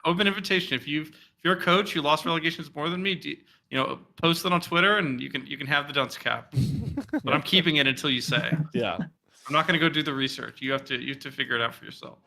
open invitation. If you're a coach who lost relegations more than me, post it on Twitter and you can have the dunce cap. But I'm keeping it until you say. Yeah. I'm not going to go do the research. You have to figure it out for yourself.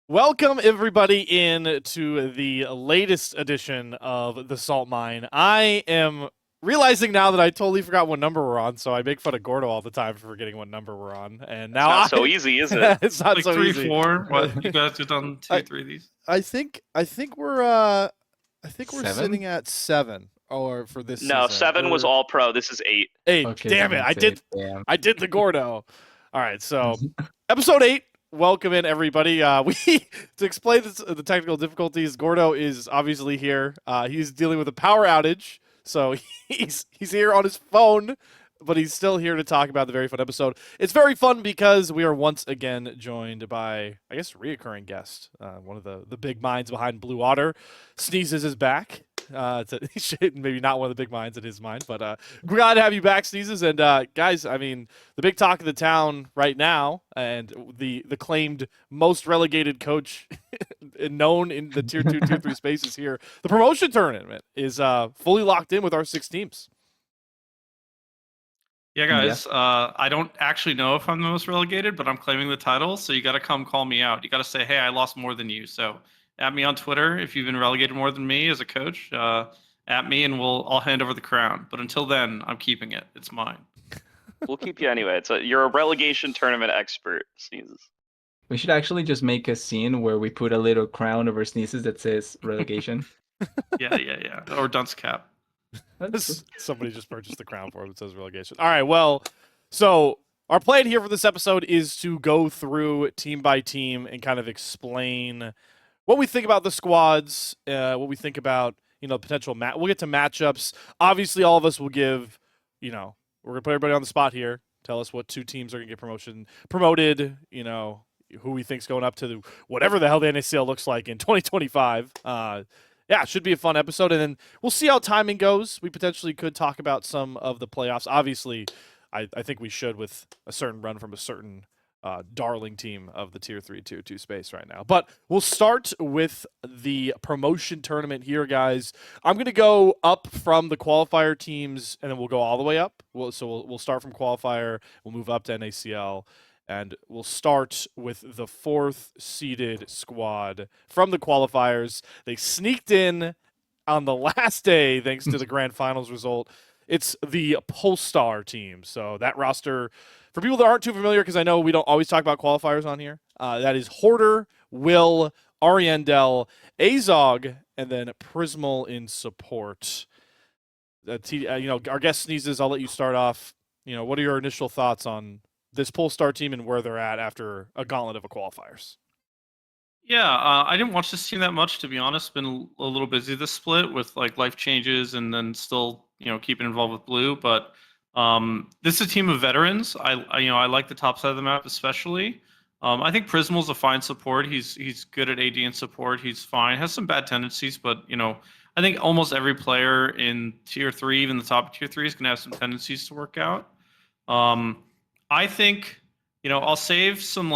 Welcome everybody in to the latest edition of the Salt Mine. I am realizing now that I totally forgot what number we're on, so I make fun of Gordo all the time for forgetting what number we're on. And now it's not so easy, is it? It's not like so 3, easy. 4. What, you guys have done 2, 3 of these? I think we're Seven? sitting at 7 or for this No, season. 7 was all pro. This is 8. 8. Okay, Damn it. Damn. I did the Gordo. All right, so episode 8. Welcome in, everybody. To explain the technical difficulties, Gordo is obviously here. He's dealing with a power outage, so he's here on his phone, but he's still here to talk about the very fun episode. It's very fun because we are once again joined by, I guess, a reoccurring guest, one of the big minds behind Blue Otter. Sneezes is back. Maybe not one of the big minds in his mind, but we're glad to have you back, Sneezes. And guys, I mean, the big talk of the town right now, and the claimed most relegated coach known in the tier 2, tier 3 spaces here. The promotion tournament is fully locked in with our 6 teams. Yeah, guys. I don't actually know if I'm the most relegated, but I'm claiming the title. So you got to come call me out. You got to say, hey, I lost more than you. So at me on Twitter if you've been relegated more than me as a coach. At me, and I'll hand over the crown. But until then, I'm keeping it. It's mine. We'll keep you anyway. You're a relegation tournament expert, Sneezes. We should actually just make a scene where we put a little crown over Sneezes that says relegation. Yeah. Or dunce cap. Somebody just purchased the crown for him that says relegation. All right, well, so our plan here for this episode is to go through team by team and kind of explain what we think about the squads, what we think about, potential we'll get to matchups. Obviously, all of us will give, we're going to put everybody on the spot here. Tell us what 2 teams are going to get promoted, who we think's going up to whatever the hell the NACL looks like in 2025. Yeah, it should be a fun episode, and then we'll see how timing goes. We potentially could talk about some of the playoffs. Obviously, I think we should with a certain run from a certain darling team of the tier 3, tier 2 space right now. But we'll start with the promotion tournament here, guys. I'm going to go up from the qualifier teams, and then we'll go all the way up. We'll start from qualifier. We'll move up to NACL. And we'll start with the 4th seeded squad from the qualifiers. They sneaked in on the last day thanks to the grand finals result. It's the Polestar team. So that roster, for people that aren't too familiar, because I know we don't always talk about qualifiers on here, that is Hoarder, Will, Ariendel, Azog, and then Prismal in support. Our guest Sneezes, I'll let you start off. What are your initial thoughts on this Polestar team and where they're at after a gauntlet of qualifiers? Yeah, I didn't watch this team that much, to be honest. Been a little busy this split with life changes and then still keeping involved with Blue. But this is a team of veterans. I like the top side of the map especially. I think Prismal's a fine support. He's good at AD and support. He's fine. Has some bad tendencies, but I think almost every player in tier 3, even the top tier 3, is gonna have some tendencies to work out. I think, I'll save some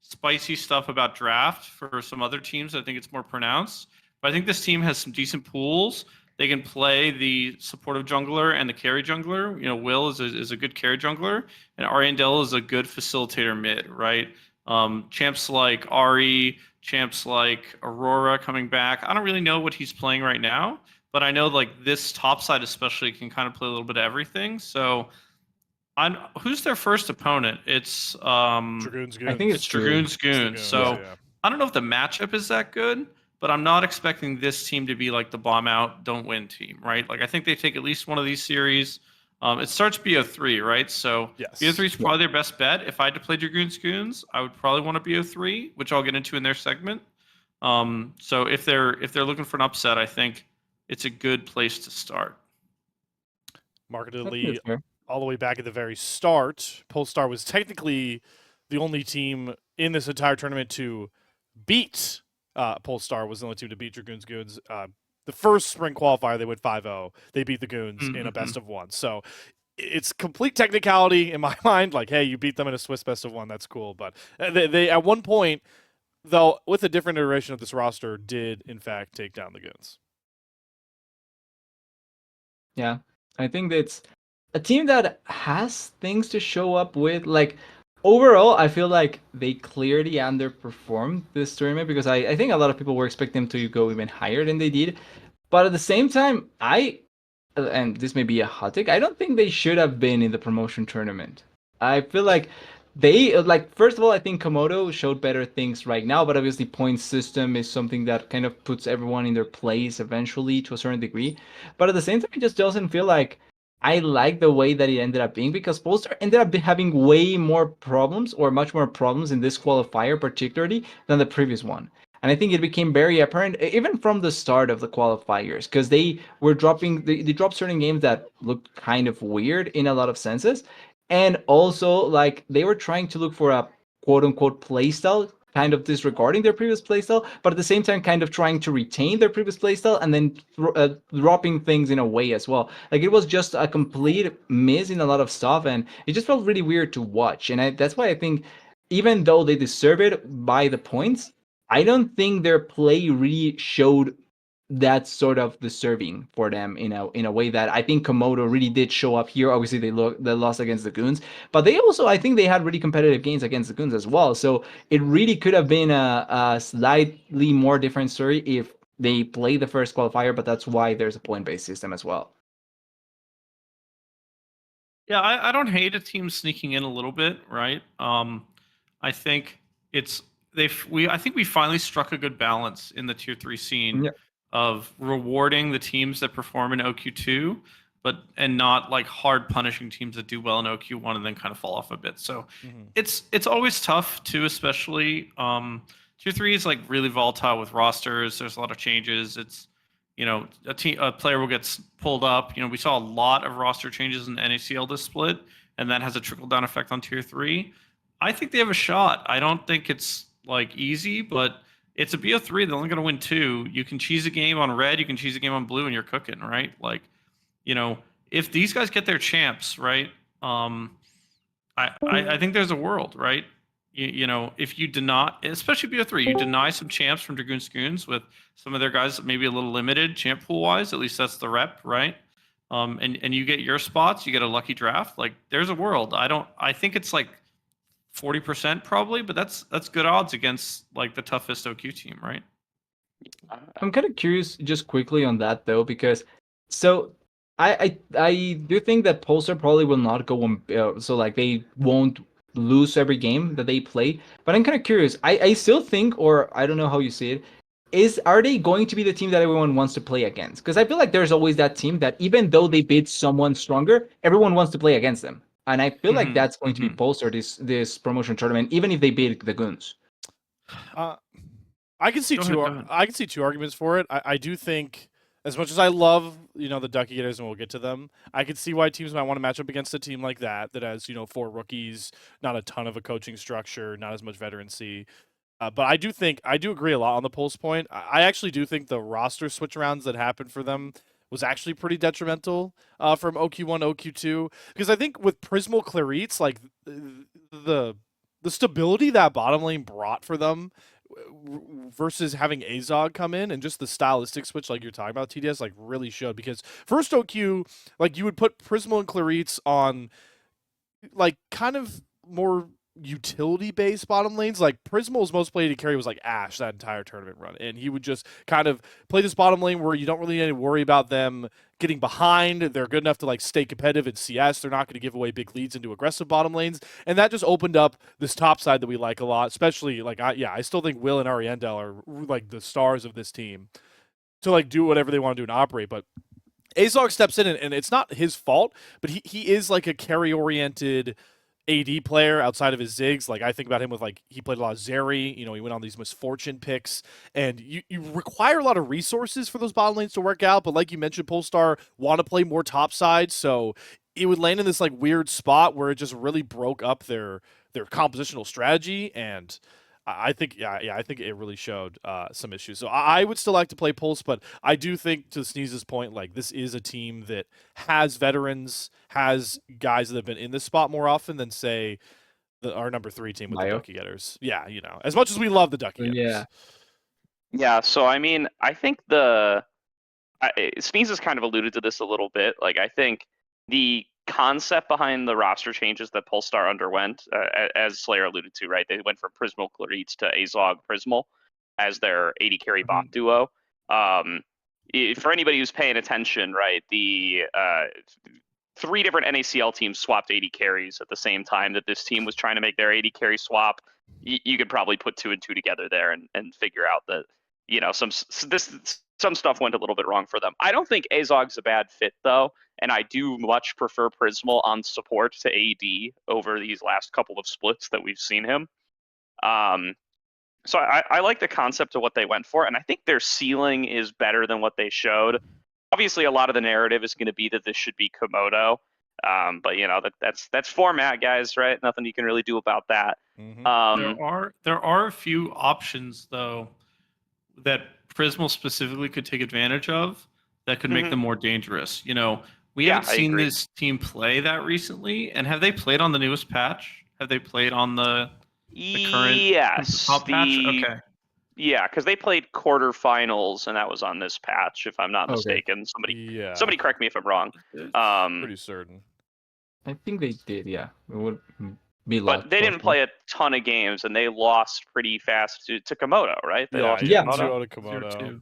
spicy stuff about draft for some other teams. I think it's more pronounced. But I think this team has some decent pools. They can play the supportive jungler and the carry jungler. Will is a good carry jungler, and Ariendel is a good facilitator mid, right? Champs like Ari, champs like Aurora coming back. I don't really know what he's playing right now, but I know this top side especially can kind of play a little bit of everything. So who's their first opponent? It's Dragoon's Goons. I think it's Dragoon's Goons. So yeah. I don't know if the matchup is that good, but I'm not expecting this team to be the bomb out, don't win team, right? I think they take at least one of these series. It starts BO3, right? So yes. BO3 is probably their best bet. If I had to play Dragoon's Goons, I would probably want a BO3, which I'll get into in their segment. So if they're looking for an upset, I think it's a good place to start. Markedly all the way back at the very start, Polestar was technically the only team in this entire tournament to beat Polestar. Was the only team to beat Dragoon's Goons. The first spring qualifier, they went 5-0. They beat the Goons in a Mm-hmm. best of one. So it's complete technicality in my mind. Like, hey, you beat them in a Swiss best of one. That's cool. But they at one point, though, with a different iteration of this roster, did in fact take down the Goons. Yeah, I think that's a team that has things to show up with. Like, overall, I feel like they clearly underperformed this tournament because I think a lot of people were expecting them to go even higher than they did. But at the same time, and this may be a hot take, I don't think they should have been in the promotion tournament. I feel like they, like, first of all, I think Komodo showed better things right now, but obviously point system is something that kind of puts everyone in their place eventually to a certain degree. But at the same time, it just doesn't feel like I like the way that it ended up being because Polestar ended up having way more problems or much more problems in this qualifier particularly than the previous one. And I think it became very apparent even from the start of the qualifiers because they were they dropped certain games that looked kind of weird in a lot of senses. And also, like, they were trying to look for a quote unquote playstyle, kind of disregarding their previous playstyle, but at the same time, kind of trying to retain their previous playstyle and then dropping things in a way as well. Like, it was just a complete miss in a lot of stuff, and it just felt really weird to watch. And that's why I think, even though they deserve it by the points, I don't think their play really showed that sort of deserving for them in a way that I think Komodo really did show up here. Obviously, they lost against the Goons, but they also, I think, they had really competitive games against the Goons as well. So it really could have been a slightly more different story if they played the first qualifier. But that's why there's a point-based system as well. Yeah, I don't hate a team sneaking in a little bit, right? I think I think we finally struck a good balance in the tier 3 scene Yeah. of rewarding the teams that perform in OQ2, and not like hard punishing teams that do well in OQ1 and then kind of fall off a bit. So it's always tough too, especially tier 3 is like really volatile with rosters. There's a lot of changes. It's a player will get pulled up. We saw a lot of roster changes in NACL this split, and that has a trickle down effect on tier 3. I think they have a shot. I don't think it's like easy, but it's a BO3. They're only going to win 2. You can cheese a game on red, you can cheese a game on blue, and you're cooking, right? Like, if these guys get their champs, right? I think there's a world, right? If you deny, especially BO3, you deny some champs from Dragoon Goons with some of their guys maybe a little limited champ pool wise. At least that's the rep, right? And you get your spots, you get a lucky draft. Like, there's a world. I think it's like 40% probably, but that's good odds against like the toughest OQ team, right? I'm kind of curious just quickly on that though, because so I do think that Polestar probably will not go on, so like they won't lose every game that they play. But I'm kind of curious. I still think, or I don't know how you see it, are they going to be the team that everyone wants to play against? Because I feel like there's always that team that even though they beat someone stronger, everyone wants to play against them. And I feel like that's going to be Polestar this promotion tournament, even if they beat the Goons. I can see I can see two arguments for it. I do think, as much as I love the Duckie Getters, and we'll get to them, I could see why teams might want to match up against a team like that has 4 rookies, not a ton of a coaching structure, not as much veterancy. But I do agree a lot on the Pulse point. I actually do think the roster switch arounds that happened for them was actually pretty detrimental from OQ1 to OQ2, because I think with Prismal Clarice, like the stability that bottom lane brought for them versus having Azog come in, and just the stylistic switch like you're talking about, TDS, like really showed. Because first OQ, like, you would put Prismal and Clarice on like kind of more utility-based bottom lanes. Like, Prismal's most played carry was like Ashe that entire tournament run, and he would just kind of play this bottom lane where you don't really need to worry about them getting behind. They're good enough to like stay competitive in CS. They're not going to give away big leads into aggressive bottom lanes, and that just opened up this top side that we like a lot. Especially like I still think Will and Ariendel are like the stars of this team to like do whatever they want to do and operate. But Azog steps in, and it's not his fault, but he is like a carry-oriented AD player outside of his Ziggs. Like, I think about him with, like, he played a lot of Zeri, he went on these Misfortune picks, and you require a lot of resources for those bottom lanes to work out. But like you mentioned, Polestar want to play more topside, so it would land in this like weird spot where it just really broke up their compositional strategy. And I think I think it really showed some issues. So I would still like to play Pulse, but I do think, to Sneeze's point, like this is a team that has veterans, has guys that have been in this spot more often than say our number 3 team with the Bio? Duckie Getters. Yeah, as much as we love the Duckie Getters. Yeah. Yeah, so I mean, I think Sneeze has kind of alluded to this a little bit. Like, I think the concept behind the roster changes that Polestar underwent, as Slayer alluded to, right? They went from Prismal Clarice to Azog Prismal as their AD carry bot duo. For anybody who's paying attention, right, the 3 different NACL teams swapped AD carries at the same time that this team was trying to make their AD carry swap. You could probably put 2 and 2 together there and figure out that, some stuff went a little bit wrong for them. I don't think Azog's a bad fit, though, and I do much prefer Prismal on support to AD over these last couple of splits that we've seen him. So I like the concept of what they went for, and I think their ceiling is better than what they showed. Obviously, a lot of the narrative is going to be that this should be Komodo, but that's format, guys, right? Nothing you can really do about that. Mm-hmm. There are a few options though that Prismal specifically could take advantage of that could make them more dangerous. We haven't seen this team play that recently, and have they played on the newest patch? Have they played on the current top patch? Okay. Yeah, because they played quarterfinals, and that was on this patch, if I'm not mistaken. Somebody correct me if I'm wrong. Pretty certain. I think they did, yeah. It would be but they didn't play a ton of games, and they lost pretty fast to Komodo, right? They lost to Komodo. 0-2.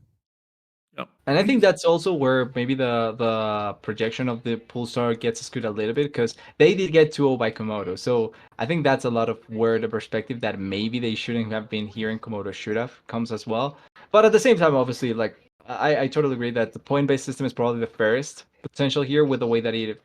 Yep. And I think that's also where maybe the projection of the Polestar gets skewed a little bit, because they did get 2-0 by Komodo. So I think that's a lot of where the perspective that maybe they shouldn't have been here and Komodo should have comes as well. But at the same time, obviously, like I totally agree that the point-based system is probably the fairest potential here with the way that it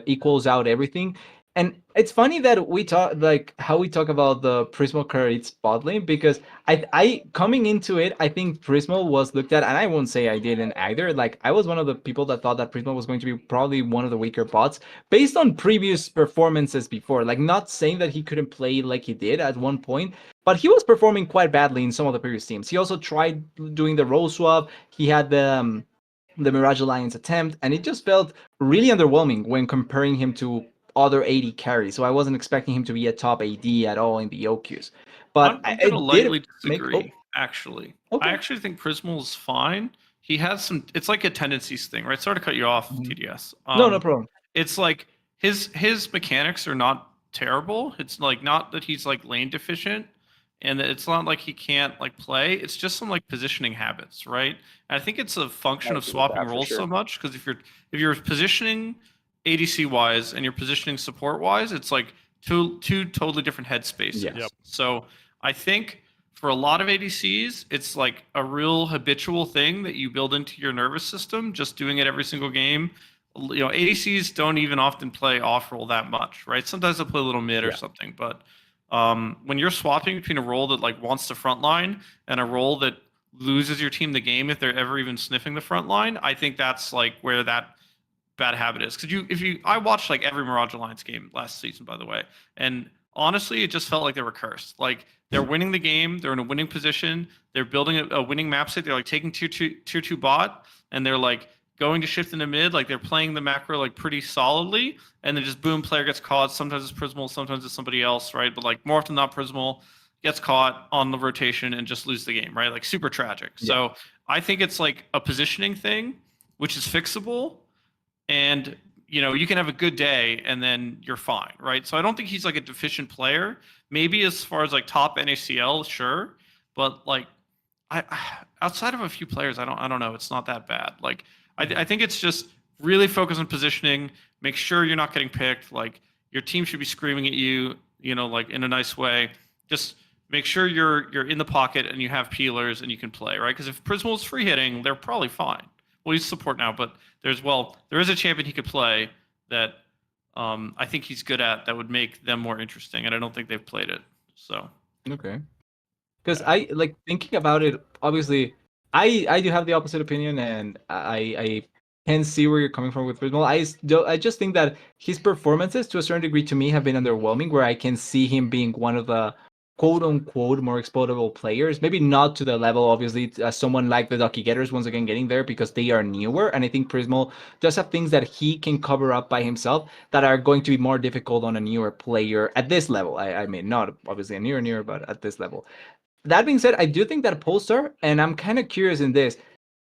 equals out everything. And it's funny that we talk like how we talk about the Prismal Clarice bot lane, because I coming into it, I think Prismal was looked at, and I won't say I didn't either. Like, I was one of the people that thought that Prismal was going to be probably one of the weaker bots based on previous performances before. Like, not saying that he couldn't play like he did at one point, but he was performing quite badly in some of the previous teams. He also tried doing the role swap. He had the Mirage Alliance attempt, and it just felt really underwhelming when comparing him to other AD carries. So I wasn't expecting him to be a top AD at all in the OQs. But I'm gonna lightly disagree. Actually, I actually think Prismal is fine. He has some. It's like a tendencies thing, right? Sorry to cut you off, TDS. No problem. It's like his mechanics are not terrible. It's like not that he's like lane deficient, and it's not like he can't like play. It's just some like positioning habits, right? And I think it's a function of swapping roles so much, because if you're positioning ADC wise and you're positioning support wise, it's like two totally different headspaces. Yes. Yep. So I think for a lot of ADCs, it's like a real habitual thing that you build into your nervous system, just doing it every single game. ADCs don't even often play off role that much, right? Sometimes they'll play a little mid or something, but when you're swapping between a role that like wants the front line and a role that loses your team the game if they're ever even sniffing the front line, I think that's like where that bad habit is. Because I watched like every Mirage Alliance game last season, by the way, and honestly, it just felt like they were cursed. Like, they're winning the game, they're in a winning position, they're building a winning map state, they're like taking tier 2 bot, and they're like going to shift into mid, like they're playing the macro like pretty solidly, and then just boom, player gets caught. Sometimes it's Prismal, sometimes it's somebody else, right? But like more often than not, Prismal gets caught on the rotation and just lose the game, right? Like, super tragic. Yeah. So I think it's like a positioning thing, which is fixable. And, you can have a good day and then you're fine, right? So I don't think he's like a deficient player. Maybe as far as like top NACL, sure. But like, outside of a few players, I don't know. It's not that bad. Like, I think it's just really focus on positioning. Make sure you're not getting picked. Like, your team should be screaming at you, like in a nice way. Just make sure you're in the pocket and you have peelers and you can play, right? Because if Prismal is free hitting, they're probably fine. Well, he's support now, but there is a champion he could play that I think he's good at that would make them more interesting, and I don't think they've played it. So okay, because I like thinking about it. Obviously, I do have the opposite opinion, and I can see where you're coming from with Prismal. I just think that his performances, to a certain degree, to me, have been underwhelming. Where I can see him being one of the quote unquote more exploitable players. Maybe not to the level, obviously, as someone like the Duckie Getters once again getting there because they are newer. And I think Prismal does have things that he can cover up by himself that are going to be more difficult on a newer player at this level. I mean, not obviously a newer, but at this level. That being said, I do think that Polestar, and I'm kind of curious in this,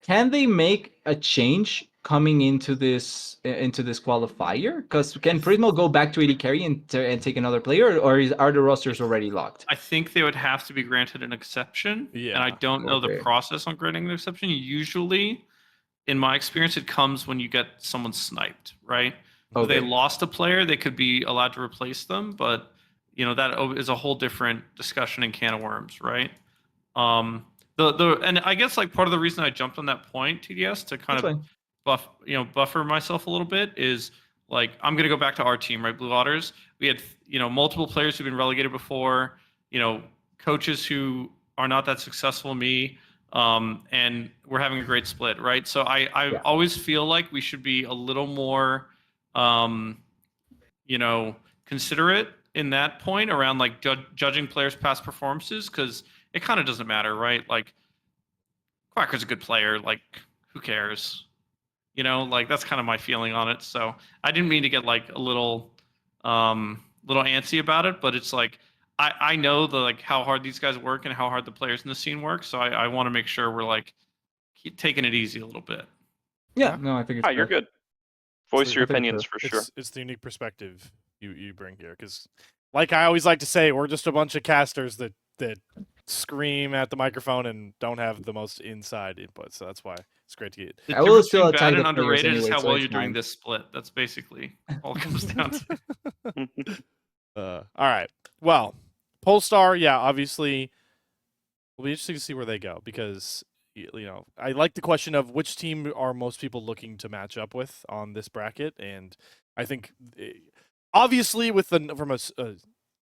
can they make a change coming into this qualifier? Because can Prismal go back to AD carry and take another player, or are the rosters already locked? I think they would have to be granted an exception. Yeah, and I don't know the okay. process on granting an exception. Usually, in my experience, it comes when you get someone sniped, right? If they Okay. lost a player, they could be allowed to replace them, but that is a whole different discussion and can of worms, right? And I guess like part of the reason I jumped on that point, TDS, to kind That's of fine. buffer myself a little bit is like I'm gonna go back to our team, right? Blue Otters. We had multiple players who've been relegated before, coaches who are not that successful, me, and we're having a great split, right? So I always feel like we should be a little more considerate in that point around like judging players' past performances, because it kind of doesn't matter, right? Like Quacker's a good player, like who cares? Like that's kind of my feeling on it. So I didn't mean to get like a little antsy about it, but it's like I know how hard these guys work and how hard the players in the scene work. So I want to make sure we're like keep taking it easy a little bit. Yeah, no, I think it's You're good. Voice your I think opinions for sure. It's the unique perspective you bring here, because like I always like to say, we're just a bunch of casters that scream at the microphone and don't have the most inside input. So that's why it's great to get. The I will difference still between bad attack and the players underrated is anyway, how so well it's you're doing fine. this split. That's basically all it comes down to. All right. Well, Polestar, yeah, obviously, will be interesting to see where they go, because I like the question of which team are most people looking to match up with on this bracket, and I think obviously from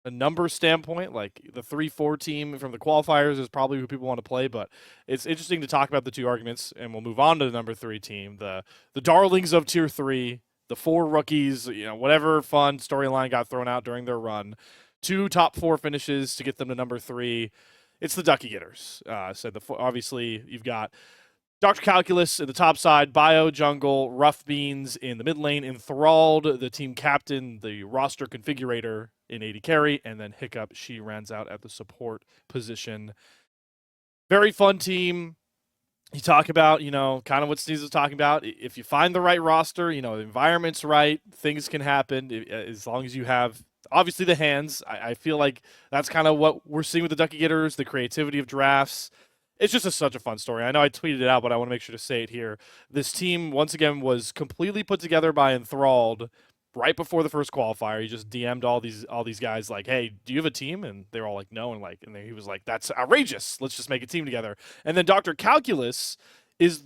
a number standpoint, like the 3-4 team from the qualifiers is probably who people want to play, but it's interesting to talk about the two arguments, and we'll move on to the number 3 team, the darlings of tier 3, the 4 rookies, whatever fun storyline got thrown out during their run, 2 top 4 finishes to get them to number 3. It's the Duckie Getters. So obviously you've got Dr. Calculus at the top side, Bio, Jungle, Rough Beans in the mid lane, Enthralled, the team captain, the roster configurator in AD carry, and then Hiccup, she runs out at the support position. Very fun team. You talk about, kind of what Sneeze was talking about. If you find the right roster, the environment's right, things can happen as long as you have, obviously, the hands. I feel like that's kind of what we're seeing with the Duckie Getters, the creativity of drafts. It's just such a fun story. I know I tweeted it out, but I want to make sure to say it here. This team, once again, was completely put together by Enthralled right before the first qualifier. He just DM'd all these guys like, "Hey, do you have a team?" And they're all like, "No." And then he was like, "That's outrageous. Let's just make a team together." And then Dr. Calculus is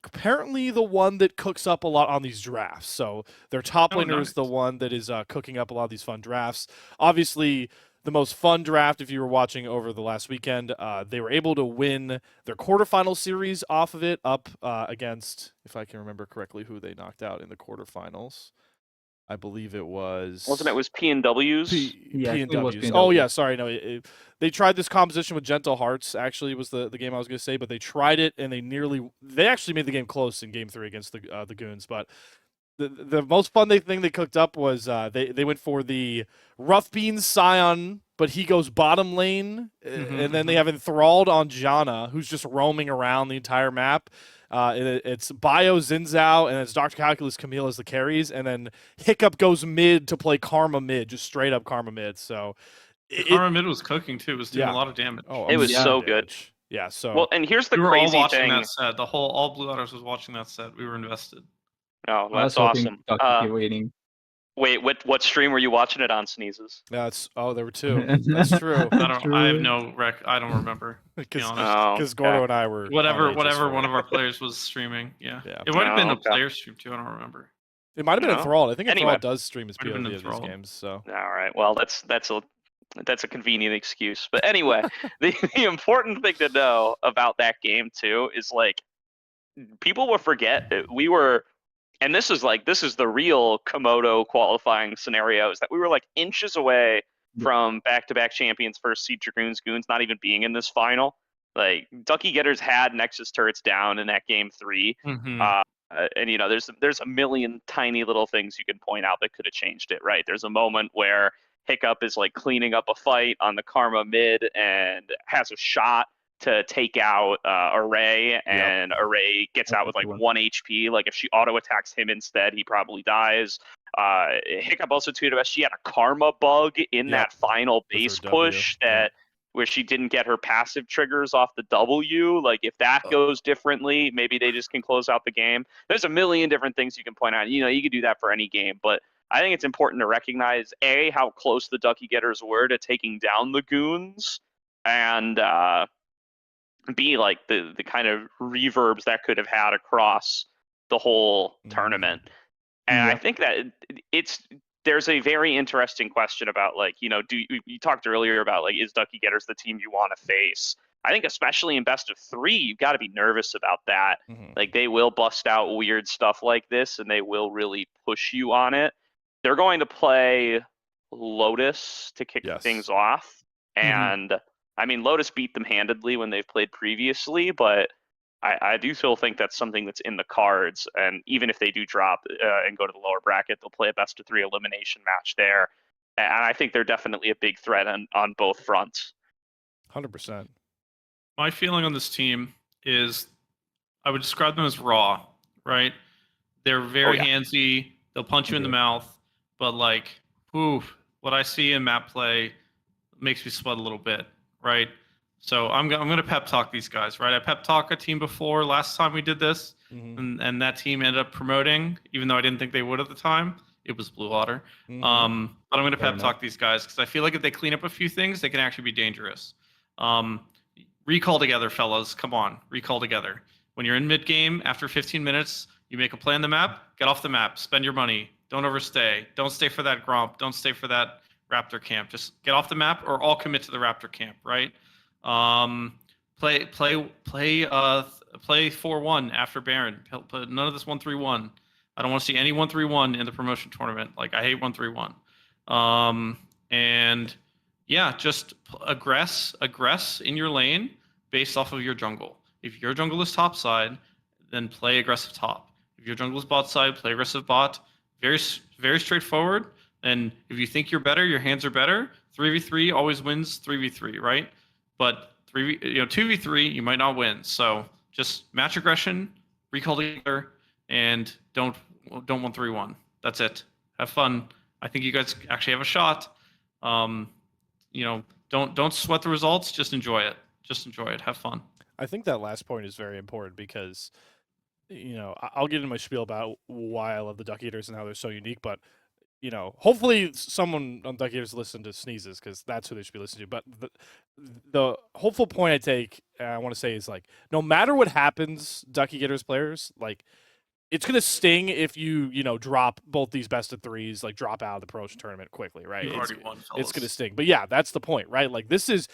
apparently the one that cooks up a lot on these drafts. So their top laner is the one that is cooking up a lot of these fun drafts. Obviously, the most fun draft, if you were watching over the last weekend, they were able to win their quarterfinal series off of it, up against, if I can remember correctly, who they knocked out in the quarterfinals. I believe it was... Wasn't it was P&Ws? P&Ws. Oh, yeah, sorry. No, they tried this composition with Gentle Hearts, actually, was the game I was going to say, but they tried it, and they actually made the game close in Game 3 against the Goons, but the most fun thing they cooked up was they went for the Rough Beans Scion, but he goes bottom lane, and then they have Enthralled on Janna, who's just roaming around the entire map. It's Bio Zinzao, and it's Dr. Calculus Camille as the carries, and then Hiccup goes mid to play Karma mid, just straight up Karma mid. So Karma mid was cooking too. It was doing a lot of damage. Oh, it was so good. Yeah. So well, and here's the we were crazy all watching thing. That set. All Blue Otters was watching that set. We were invested. Oh, that's awesome. Waiting. Wait, what stream were you watching it on, Sneezes? There were 2. That's true. I have no I don't remember. Because Gordo and I were whatever one of our players was streaming. Yeah. It might have been a player stream too. I don't remember. It might have been Enthralled. I think Enthralled does stream his POV of these games. So all right. Well, that's a convenient excuse. But anyway, the important thing to know about that game too is like people will forget that we were. And this is the real Komodo qualifying scenario, is that we were like inches away from back-to-back champions first seed Dragoons Goons not even being in this final. Like Duckie Getters had Nexus turrets down in that game 3. Mhm. And there's a million tiny little things you can point out that could have changed it, right? There's a moment where Hiccup is like cleaning up a fight on the Karma mid and has a shot to take out Array, and Array gets out with like 1 HP. Like if she auto attacks him instead, he probably dies. Hiccup also tweeted us she had a Karma bug in that final base push that where she didn't get her passive triggers off the W. Like if that goes differently, maybe they just can close out the game. There's a million different things you can point out. You could do that for any game, but I think it's important to recognize A, how close the Duckie Getters were to taking down the Goons, and B, like the kind of reverbs that could have had across the whole tournament. And I think that there's a very interesting question about, like, you talked earlier about, like, is Duckie Getters the team you want to face? I think especially in best of 3, you've got to be nervous about that. Like, they will bust out weird stuff like this, and they will really push you on it. They're going to play Lotus to kick things off. And, I mean, Lotus beat them handedly when they've played previously, but I do still think that's something that's in the cards, and even if they do drop and go to the lower bracket, they'll play a best of 3 elimination match there, and I think they're definitely a big threat on both fronts. 100%. My feeling on this team is I would describe them as raw, right? They're very handsy. They'll punch you in the mouth, but like, what I see in map play makes me sweat a little bit, right? So I'm going to pep talk these guys, right? I pep talked a team before last time we did this, and that team ended up promoting, even though I didn't think they would at the time. It was Blue Water. But I'm going to pep talk these guys because I feel like if they clean up a few things, they can actually be dangerous. Recall together, fellas. Come on, recall together. When you're in mid game, after 15 minutes, you make a play on the map. Get off the map. Spend your money. Don't overstay. Don't stay for that Gromp. Don't stay for that Raptor camp. Just get off the map, or all commit to the Raptor camp, right? Play 4-1 after Baron. None of this 1-3-1. I don't want to see any 1-3-1 in the promotion tournament. Like, I hate 1-3-1. And yeah, just aggress in your lane based off of your jungle. If your jungle is top side, then play aggressive top. If your jungle is bot side, play aggressive bot. Very, very straightforward. And if you think you're better, your hands are better. 3v3 always wins 3v3, right? But 2v3, you might not win. So just match aggression, recall together, and don't 1-3-1. That's it. Have fun. I think you guys actually have a shot. Don't sweat the results. Just enjoy it. Have fun. I think that last point is very important because, I'll get into my spiel about why I love the Duckie Getters and how they're so unique, but hopefully someone on Duckie Getters listen to Sneezes because that's who they should be listening to. But the hopeful point I take, I want to say, is like, no matter what happens, Duckie Getters players, like, it's gonna sting if you drop both these best of 3s, like drop out of the promotion tournament quickly, right? It's gonna sting. But yeah, that's the point, right? Like this has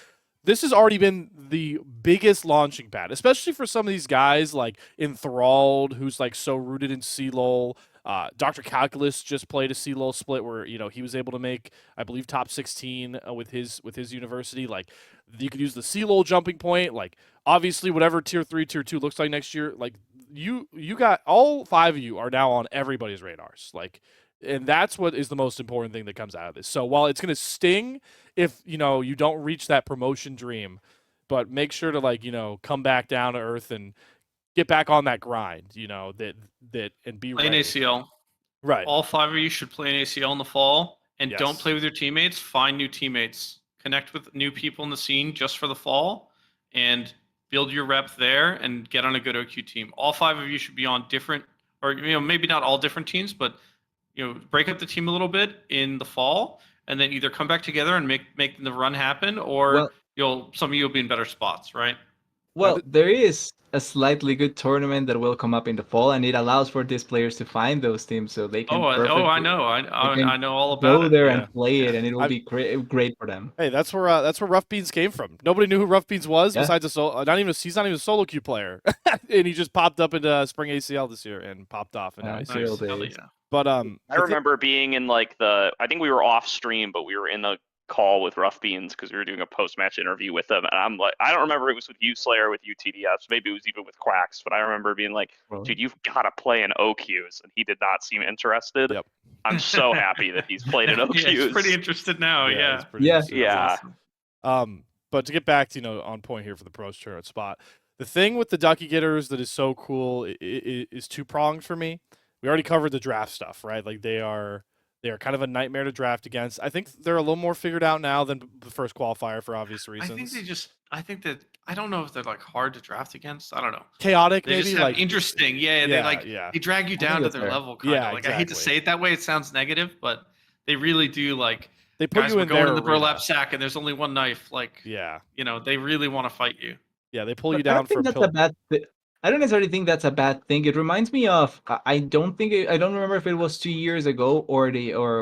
already been the biggest launching pad, especially for some of these guys like Enthralled, who's like so rooted in CLOL. Dr. Calculus just played a CLOL split where he was able to make, I believe, top 16 with his university. Like, you could use the CLOL jumping point. Like, obviously, whatever tier 3, tier 2 looks like next year, like you got all 5 of you are now on everybody's radars. Like, and that's what is the most important thing that comes out of this. So while it's gonna sting if you don't reach that promotion dream, but make sure to come back down to earth and get back on that grind, that and be play an ACL. Right. All 5 of you should play an ACL in the fall, and don't Yes. play with your teammates. Find new teammates. Connect with new people in the scene just for the fall, and build your rep there and get on a good OQ team. All 5 of you should be on different, or maybe not all different teams, but break up the team a little bit in the fall, and then either come back together and make the run happen, or some of you will be in better spots, right? Well, there is a slightly good tournament that will come up in the fall, and it allows for these players to find those teams so they can. I know. I know all about go it. there and play it, and it will be great for them. Hey, that's where Rough Beans came from. Nobody knew who Rough Beans was besides he's not even a solo queue player, and he just popped up into Spring ACL this year and popped off. And Nice. But I remember being in like I think we were off stream, but we were in the call with Rough Beans because we were doing a post-match interview with them, and I'm like, I don't remember if it was with you, Slayer, with you, TDFs, maybe it was even with Quacks, but I remember being like, dude, you've got to play in OQs, and he did not seem interested. Yep. I'm so happy that he's played in OQs. Yeah, he's pretty interested now. Yeah. he's pretty Yeah. interested. Yeah. Awesome. But to get back to on point here for the pros tournament spot, the thing with the Duckie Getters that is so cool is two-pronged for me. We already covered the draft stuff, right? Like they are kind of a nightmare to draft against. I think they're a little more figured out now than the first qualifier for obvious reasons. I don't know if they're like hard to draft against. I don't know. Chaotic, They maybe just have like interesting. Yeah, they drag you down to that's their fair. level. Kind of. Like I hate to exactly. say it that way. It sounds negative, but they really do. Like They put guys, you we're in going their in the arena. burlap sack, and there's only one knife. Like they really want to fight you. Yeah, they pull But you down I don't think for that's a bad I don't necessarily think that's a bad thing. It reminds me of I don't remember if it was 2 years ago or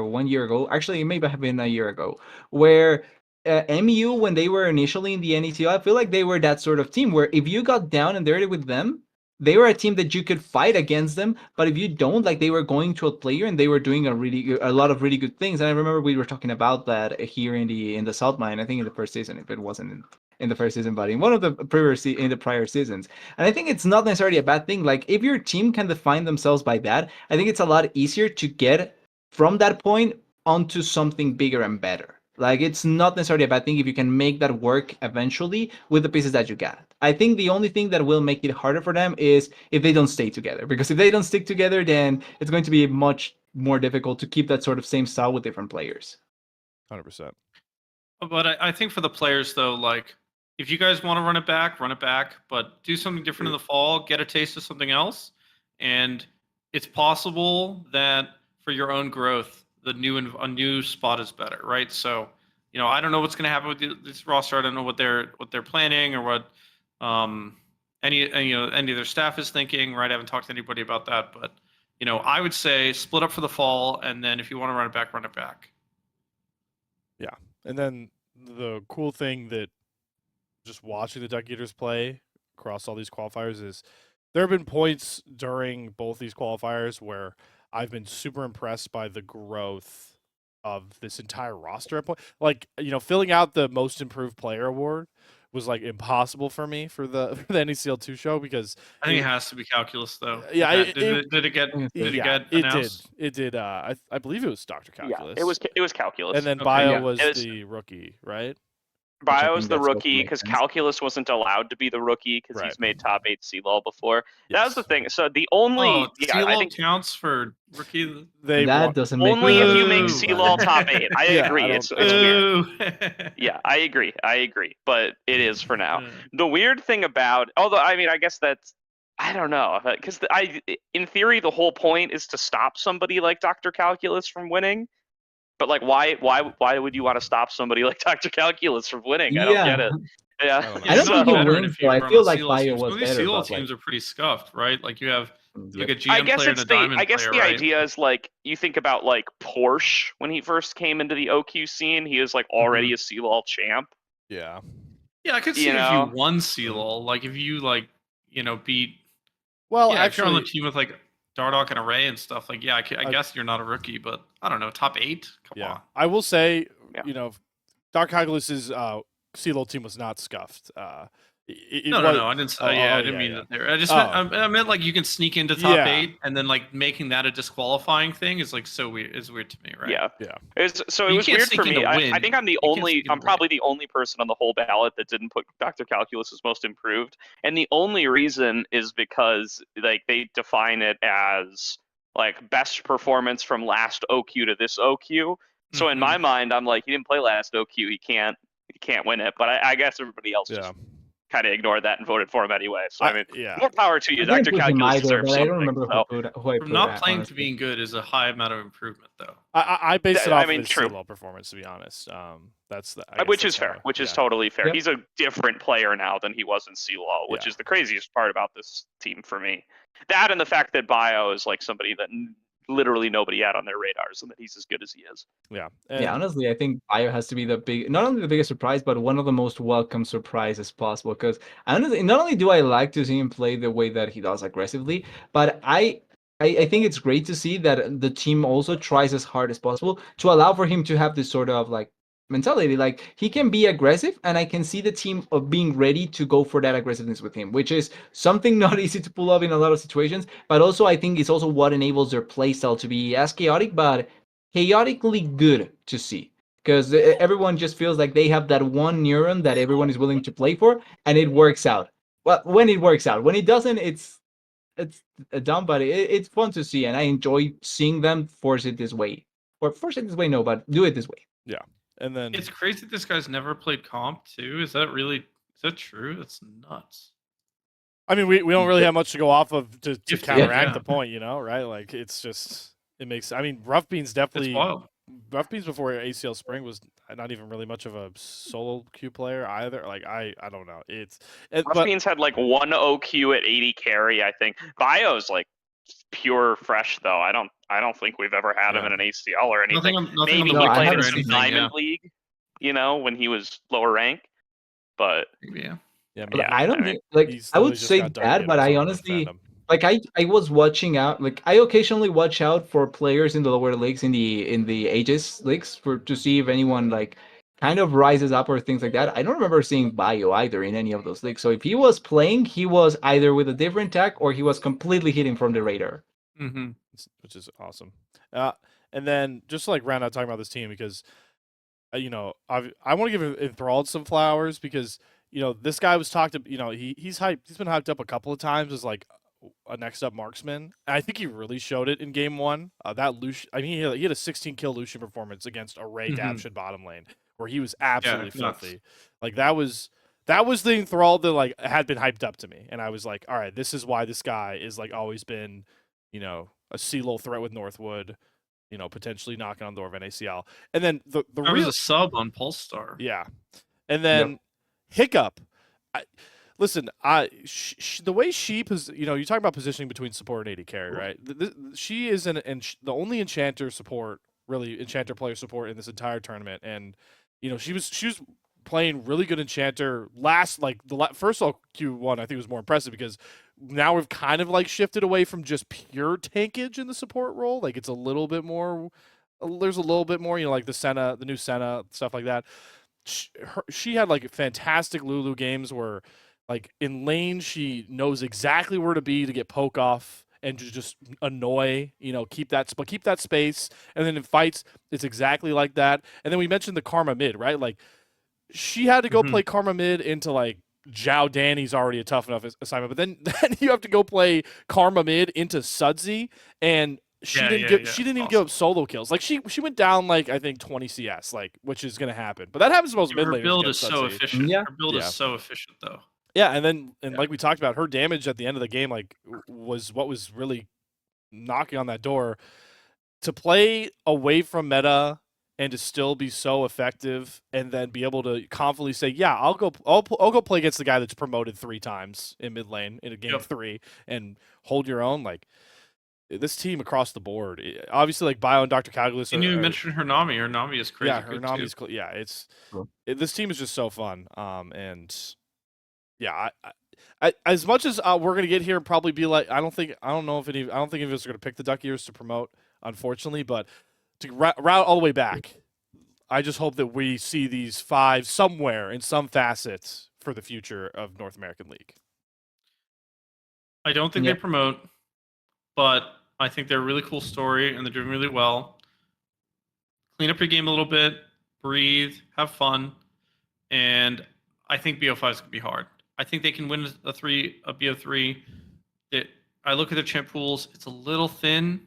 1 year ago. Actually, it may have been a year ago, where MU, when they were initially in the NACL, I feel like they were that sort of team where if you got down and dirty with them, they were a team that you could fight against them. But if you don't, like they were going to a player and they were doing a lot of really good things. And I remember we were talking about that here in the South Mine. I think in the first season, if it wasn't in the first season, but in one of the prior seasons. And I think it's not necessarily a bad thing. Like if your team can define themselves by that, I think it's a lot easier to get from that point onto something bigger and better. Like it's not necessarily a bad thing if you can make that work eventually with the pieces that you got. I think the only thing that will make it harder for them is if they don't stay together. Because if they don't stick together, then it's going to be much more difficult to keep that sort of same style with different players. 100%. But I think for the players though, like if you guys want to run it back, but do something different in the fall, get a taste of something else, and it's possible that for your own growth, a new spot is better, right? So, I don't know what's going to happen with this roster. I don't know what they're planning or what any of their staff is thinking, right? I haven't talked to anybody about that, but I would say split up for the fall, and then if you want to run it back. Yeah, and then the cool thing that just watching the Duckie Getters play across all these qualifiers is there have been points during both these qualifiers where I've been super impressed by the growth of this entire roster at point. Like, filling out the most improved player award was like impossible for me for the NACL 2 show because I think it has to be calculus though. Yeah, did it get announced? It did. I believe it was Dr. Calculus. Yeah, it was calculus. And then Okay, Bio was the rookie, right? Bio is the rookie because Calculus wasn't allowed to be the rookie because Right. he's made top 8 CLOL before. Yes. That was the thing. So the only CLOL I think counts for rookie. That doesn't make only if you make Boo. CLOL top 8. I Yeah, agree. I It's weird. Ooh. Yeah, I agree. But it is for now. The weird thing about, although I mean, I guess that's, I don't know, because in theory the whole point is to stop somebody like Dr. Calculus from winning. But like, why would you want to stop somebody like Dr. Calculus from winning? I don't get it. Yeah, I don't think he better wins, if you though. I run feel on like CLOL Bio teams. was Some of these better, CLOL but, like- teams are pretty scuffed, right? Like you have like a I GM guess player and it's a diamond player, the right? idea is like you think about like Porsche when he first came into the OQ scene, he was like already a CLOL champ. Yeah. Yeah, I could see You if know? you won CLOL, like if you beat. Well, If you're on the actually, team with like Dardock and Array and stuff, like I guess you're not a rookie, but I don't know, top 8. Come on. I will say, Yeah. Dr. Calculus's CLOL team was not scuffed. No, I didn't say. I didn't mean that there. I meant like you can sneak into top 8, and then like making that a disqualifying thing is like so weird. Is weird to me, right? Yeah. Yeah. It You was can't weird sneak for me. in to I win. think I'm You can't sneak in to I'm probably the only person on the whole ballot that didn't put Dr. Calculus as most improved. And the only reason is because like they define it as like best performance from last OQ to this OQ. So in Mhm. my mind, I'm like, he didn't play last OQ, he can't win it. But I guess everybody else just kind of ignored that and voted for him anyway. So I mean, more power to you. I didn't Dr. put him Calculus either, deserves but I something. don't remember so. who I From put not at, playing honestly. to being good is a high amount of improvement, though. I based it I off mean, of his true. CLOL performance, to be honest. That's Which is fair. Which is totally fair. Yep. He's a different player now than he was in CLOL, which is the craziest part about this team for me. That and the fact that Bio is like somebody that literally nobody had on their radars, and that he's as good as he is. Yeah. Yeah, honestly, I think Bio has to be not only the biggest surprise, but one of the most welcome surprises possible. Because honestly, not only do I like to see him play the way that he does aggressively, but I think it's great to see that the team also tries as hard as possible to allow for him to have this sort of like mentality. Like, he can be aggressive, and I can see the team of being ready to go for that aggressiveness with him, which is something not easy to pull off in a lot of situations. But also, I think it's also what enables their playstyle to be as chaotic, but chaotically good to see. Because everyone just feels like they have that one neuron that everyone is willing to play for, and it works out. Well, when it works out, when it doesn't, it's dumb, but it's fun to see, and I enjoy seeing them force it this way. Or force it this way, no, but do it this way. Yeah, and then It's crazy this guy's never played comp too. Is that true? That's nuts. I mean, we don't really have much to go off of to If- counteract yeah. the point, right? Like, it's just, it makes, I mean, Rough Beans definitely, It's wild. Rough Beans before ACL Spring was not even really much of a solo queue player either. Like, I don't know. Rough But Beans had like 1 OQ at 80 carry, I think. Bio's like pure fresh though. I don't think we've ever had him in an ACL or anything. Nothing on Maybe the he No, I played in haven't some seen him, Diamond League, when he was lower rank. But Yeah. yeah, But Yeah, I don't I mean, think, like, he's I literally would just say got Duckie that, but Getters, I so I'm gonna honestly, defend him. like, I was watching out, like, I occasionally watch out for players in the lower leagues, in the Aegis leagues, to see if anyone, like, kind of rises up or things like that. I don't remember seeing Bio either in any of those leagues. So if he was playing, he was either with a different tag or he was completely hidden from the radar. Mm-hmm. Which is awesome. And then just to, like, round out talking about this team, because I want to give Enthralled some flowers, because this guy was talked about. He's hyped. He's been hyped up a couple of times as like a next up marksman. And I think he really showed it in game one. That Lucian, I mean, he had a 16 kill Lucian performance against a Ray Daption bottom lane, where he was absolutely nuts. filthy. Like, that was the Enthralled that, like, had been hyped up to me, and I was like, all right, this is why this guy is, like, always been, a CLO threat with Northwood. Potentially knocking on the door of NACL. And then the I was real a sub on Pulsar. yeah, and then Hiccup. Listen, the way she you talk about positioning between support and AD carry, right? She is the only enchanter player support in this entire tournament, and she was playing really good enchanter last, like the first Q1. I think was more impressive because now we've kind of like shifted away from just pure tankage in the support role. Like, it's a little bit more. There's a little bit more, like the new Senna, stuff like that. She had like fantastic Lulu games where, like, in lane, she knows exactly where to be to get poke off and just annoy, keep that space. And then in fights, it's exactly like that. And then we mentioned the Karma mid, right? Like, she had to go play Karma mid into, like, Zhao Danny's already a tough enough assignment, but then you have to go play Karma mid into Sudsy, and she didn't even give up solo kills. Like, she went down, like, I think 20 CS, like, which is gonna happen. But that happens to most mid laners. Her build is against so Sudsy. efficient. Yeah. Her build is so efficient, though. Yeah, and like we talked about, her damage at the end of the game, like, was what was really knocking on that door. To play away from meta and to still be so effective, and then be able to confidently say, "Yeah, I'll go play against the guy that's promoted 3 times in mid lane in a game 3 and hold your own." Like, this team across the board, obviously, like, Bio and Dr. Calculus. And you mentioned her Nami. Her Nami is crazy. Yeah, her Nami's cool. Yeah, this team is just so fun. And yeah, I as much as we're gonna get here and probably be like, I don't think any of us are gonna pick the Duckie Getters to promote, unfortunately. But to route all the way back, I just hope that we see these 5 somewhere in some facets for the future of North American League. I don't think they promote, but I think they're a really cool story and they're doing really well. Clean up your game a little bit, breathe, have fun, and I think BO5 is gonna be hard. I think they can win a BO3. I look at their champ pools; it's a little thin.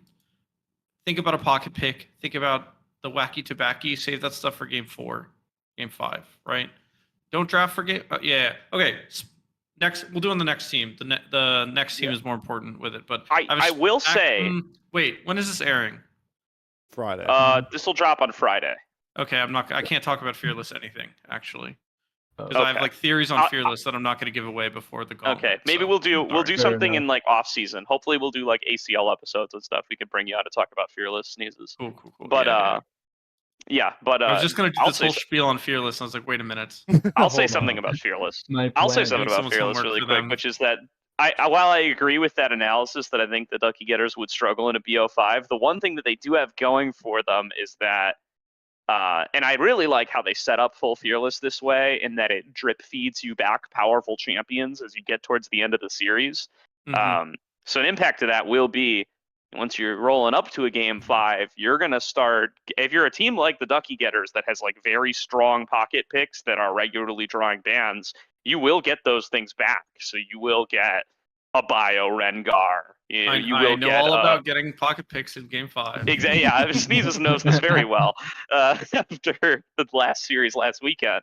Think about a pocket pick. Think about the wacky tobacco. Save that stuff for game 4, game 5, right? Don't draft for game. Yeah. Okay. Next, we'll do on the next team. The next team is more important with it. But I will say. Wait, when is this airing? Friday. This will drop on Friday. Okay, I can't talk about Fearless anything actually, because Okay. I have like theories on Fearless that I'm not going to give we'll before the gauntlet. Okay, maybe so we'll do something enough. in like off season. Hopefully, we'll do like ACL episodes and stuff. We could bring you out to talk about Fearless sneezes. Cool. But I was just going to do this whole spiel on Fearless, and I was like, wait a minute. I'll say something about Fearless. I'll say something about Someone's Fearless homework really for quick, them. which is that while I agree with that analysis that I think the Duckie Getters would struggle in a BO5, the one thing that they do have going for them is that And I really like how they set up Full Fearless this way, in that it drip feeds you back powerful champions as you get towards the end of the series. So an impact to that will be, once you're rolling up to a game 5, you're going to start, if you're a team like the Duckie Getters that has like very strong pocket picks that are regularly drawing bans, you will get those things back. So you will get a Bio Rengar. You will I know get all about getting pocket picks in game 5. Exactly. Yeah, Sneezes knows this very well. After the last series last weekend,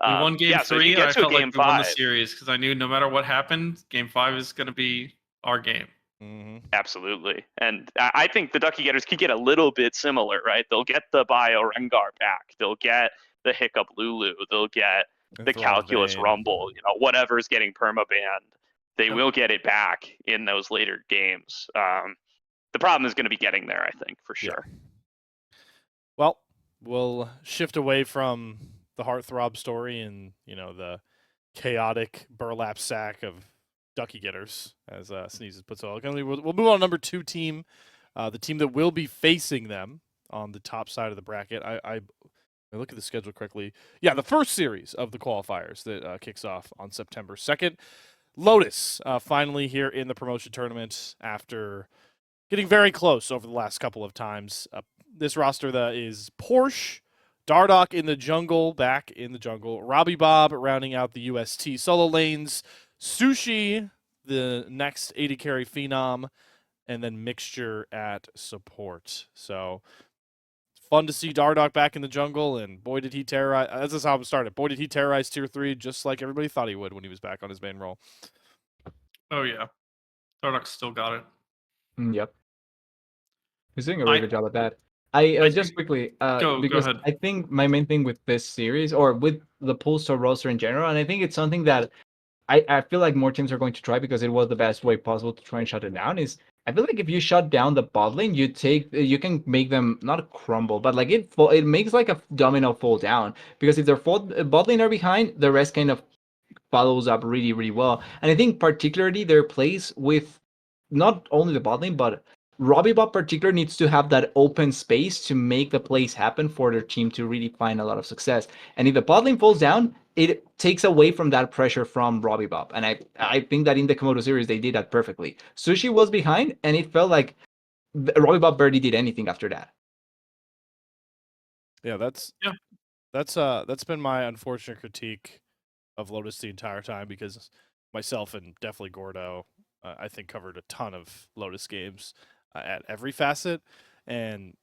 We won game 3, so you and get I to a felt like game we won the 5. series because I knew no matter what happened, game 5 is going to be our game. Absolutely. And I think the Duckie Getters could get a little bit similar, right? They'll get the Bio Rengar back. They'll get the Hiccup Lulu. They'll get the Calculus Rumble. Whatever's getting permabanned, they will get it back in those later games. The problem is going to be getting there, I think, for sure. Yeah. Well, we'll shift away from the heartthrob story and, the chaotic burlap sack of Duckie Getters, as Sneezes puts it all. We'll move on to number 2 team, the team that will be facing them on the top side of the bracket. I look at the schedule correctly. Yeah, the first series of the qualifiers that kicks off on September 2nd. Lotus finally here in the promotion tournament after getting very close over the last couple of times. This roster is Porsche, Dardoch in the jungle, back in the jungle, Robbie Bob rounding out the UST solo lanes, Sushi, the next 80 carry phenom, and then Mixture at support. So fun to see Dardoch back in the jungle, and boy did he terrorize. That's how it started. Boy did he terrorize tier 3 just like everybody thought he would when he was back on his main role. Oh yeah, Dardoch still got it. Yep. He's doing a really good job at that. I just quickly, go because ahead. I think my main thing with this series, or with the Polestar roster in general, and I think it's something that I feel like more teams are going to try because it was the best way possible to try and shut it down, is I feel like if you shut down the bot lane, you can make them not crumble, but like it makes like a domino fall down, because if their bot lane are behind, the rest kind of follows up really, really well. And I think particularly their plays with not only the bot lane, but Robbie Bob particularly needs to have that open space to make the plays happen for their team to really find a lot of success. And if the bot lane falls down, it takes away from that pressure from Robbie Bob. And I think that in the Komodo series, they did that perfectly. Sushi was behind, and it felt like Robbie Bob barely did anything after that. Yeah, that's been my unfortunate critique of Lotus the entire time, because myself and definitely Gordo, I think, covered a ton of Lotus games at every facet, and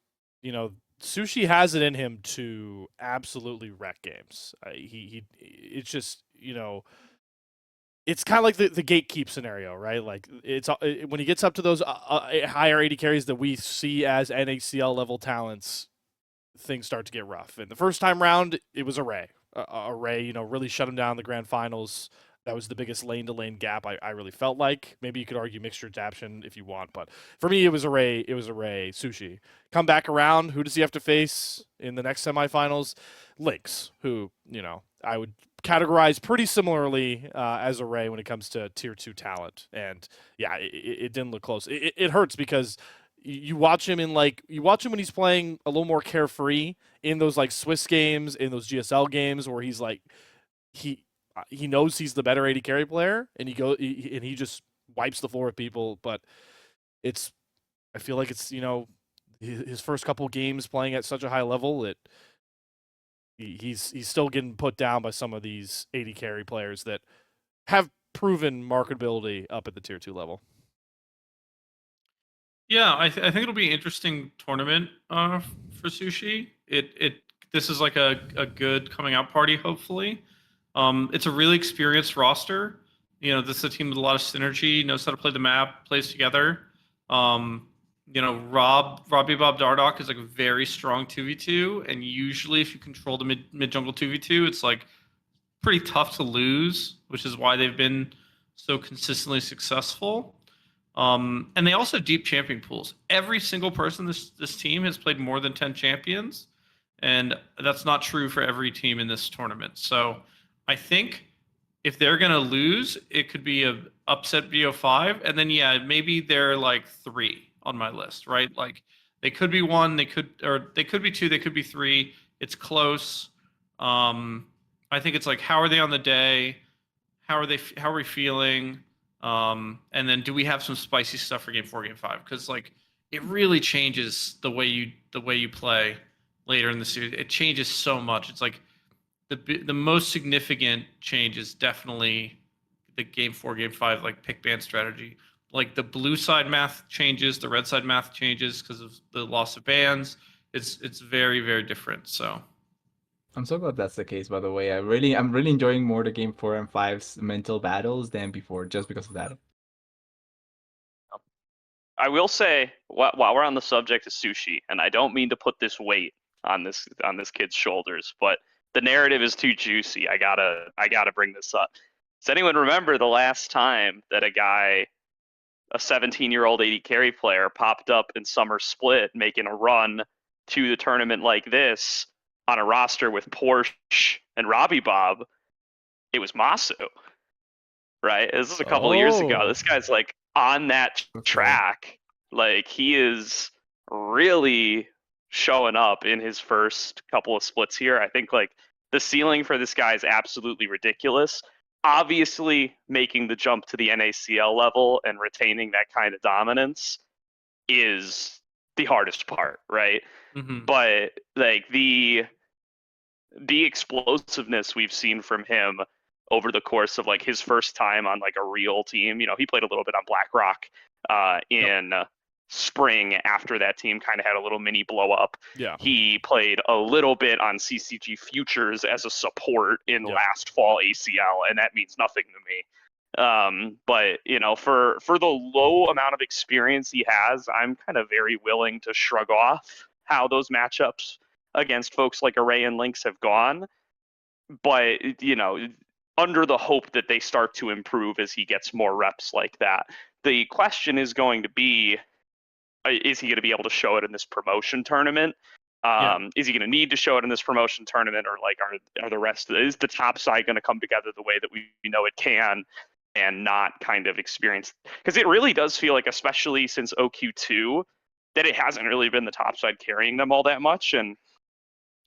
Sushi has it in him to absolutely wreck games. It's just it's kind of like the gatekeep scenario, right? Like it's when he gets up to those higher 80 carries that we see as NACL level talents, things start to get rough. And the first time round, it was Array. Array, really shut him down in the grand finals. That was the biggest lane-to-lane gap I really felt like. Maybe you could argue mixture adaptation if you want, but for me, it was Array. Sushi. Come back around. Who does he have to face in the next semifinals? Lynx, who I would categorize pretty similarly as Array when it comes to tier 2 talent. And yeah, it didn't look close. It hurts because you watch him when he's playing a little more carefree in those like Swiss games, in those GSL games where he's like he knows he's the better 80 carry player, and he just wipes the floor with people. But I feel like it's his first couple games playing at such a high level that he's still getting put down by some of these 80 carry players that have proven marketability up at the tier 2 level. Yeah, I think it'll be an interesting tournament for Sushi. This is like a good coming out party, hobefully. It's a really experienced roster. This is a team with a lot of synergy, knows how to play the map, plays together. Robbie Bob Dardoch is like a very strong 2v2, and usually if you control the mid jungle 2v2, it's like pretty tough to lose, which is why they've been so consistently successful. And they also have deep champion pools. Every single person this team has played more than 10 champions, and that's not true for every team in this tournament. So I think if they're going to lose, it could be a upset BO5, and then maybe they're like 3 on my list, right? Like they could be 1, they could be 2, they could be 3. It's close. I think it's like, how are they on the day? How are we feeling? And then do we have some spicy stuff for game 4, game 5? Because like it really changes the way you play later in the series. It changes so much. It's like the most significant change is definitely the game 4, game 5 like pick ban strategy. Like the blue side math changes, the red side math changes because of the loss of bans. It's very, very different. So I'm so glad that's the case, by the way. I'm really enjoying more the game 4 and 5's mental battles than before, just because of that. I will say, while we're on the subject of sushi, and I don't mean to put this weight on this kid's shoulders, but the narrative is too juicy. I gotta bring this up. Does anyone remember the last time that a 17-year-old AD carry player, popped up in Summer Split, making a run to the tournament like this on a roster with Porsche and Robbie Bob? It was Masu, right? This is a couple of years ago. This guy's like on that track. Like he is really showing up in his first couple of splits here. I think like the ceiling for this guy is absolutely ridiculous. Obviously, making the jump to the NACL level and retaining that kind of dominance is the hardest part, right? mm-hmm. But like the explosiveness we've seen from him over the course of like his first time on like a real team, he played a little bit on BlackRock in spring after that team kind of had a little mini blow up. Yeah. He played a little bit on CCG Futures as a support in last fall ACL, and that means nothing to me. But for the low amount of experience he has, I'm kind of very willing to shrug off how those matchups against folks like Array and Lynx have gone. But under the hope that they start to improve as he gets more reps like that. The question is going to be, is he going to be able to show it in this promotion tournament? Is he going to need to show it in this promotion tournament, or like are the rest is the top side going to come together the way that we know it can, and not kind of experience? Because it really does feel like, especially since OQ2, that it hasn't really been the top side carrying them all that much. And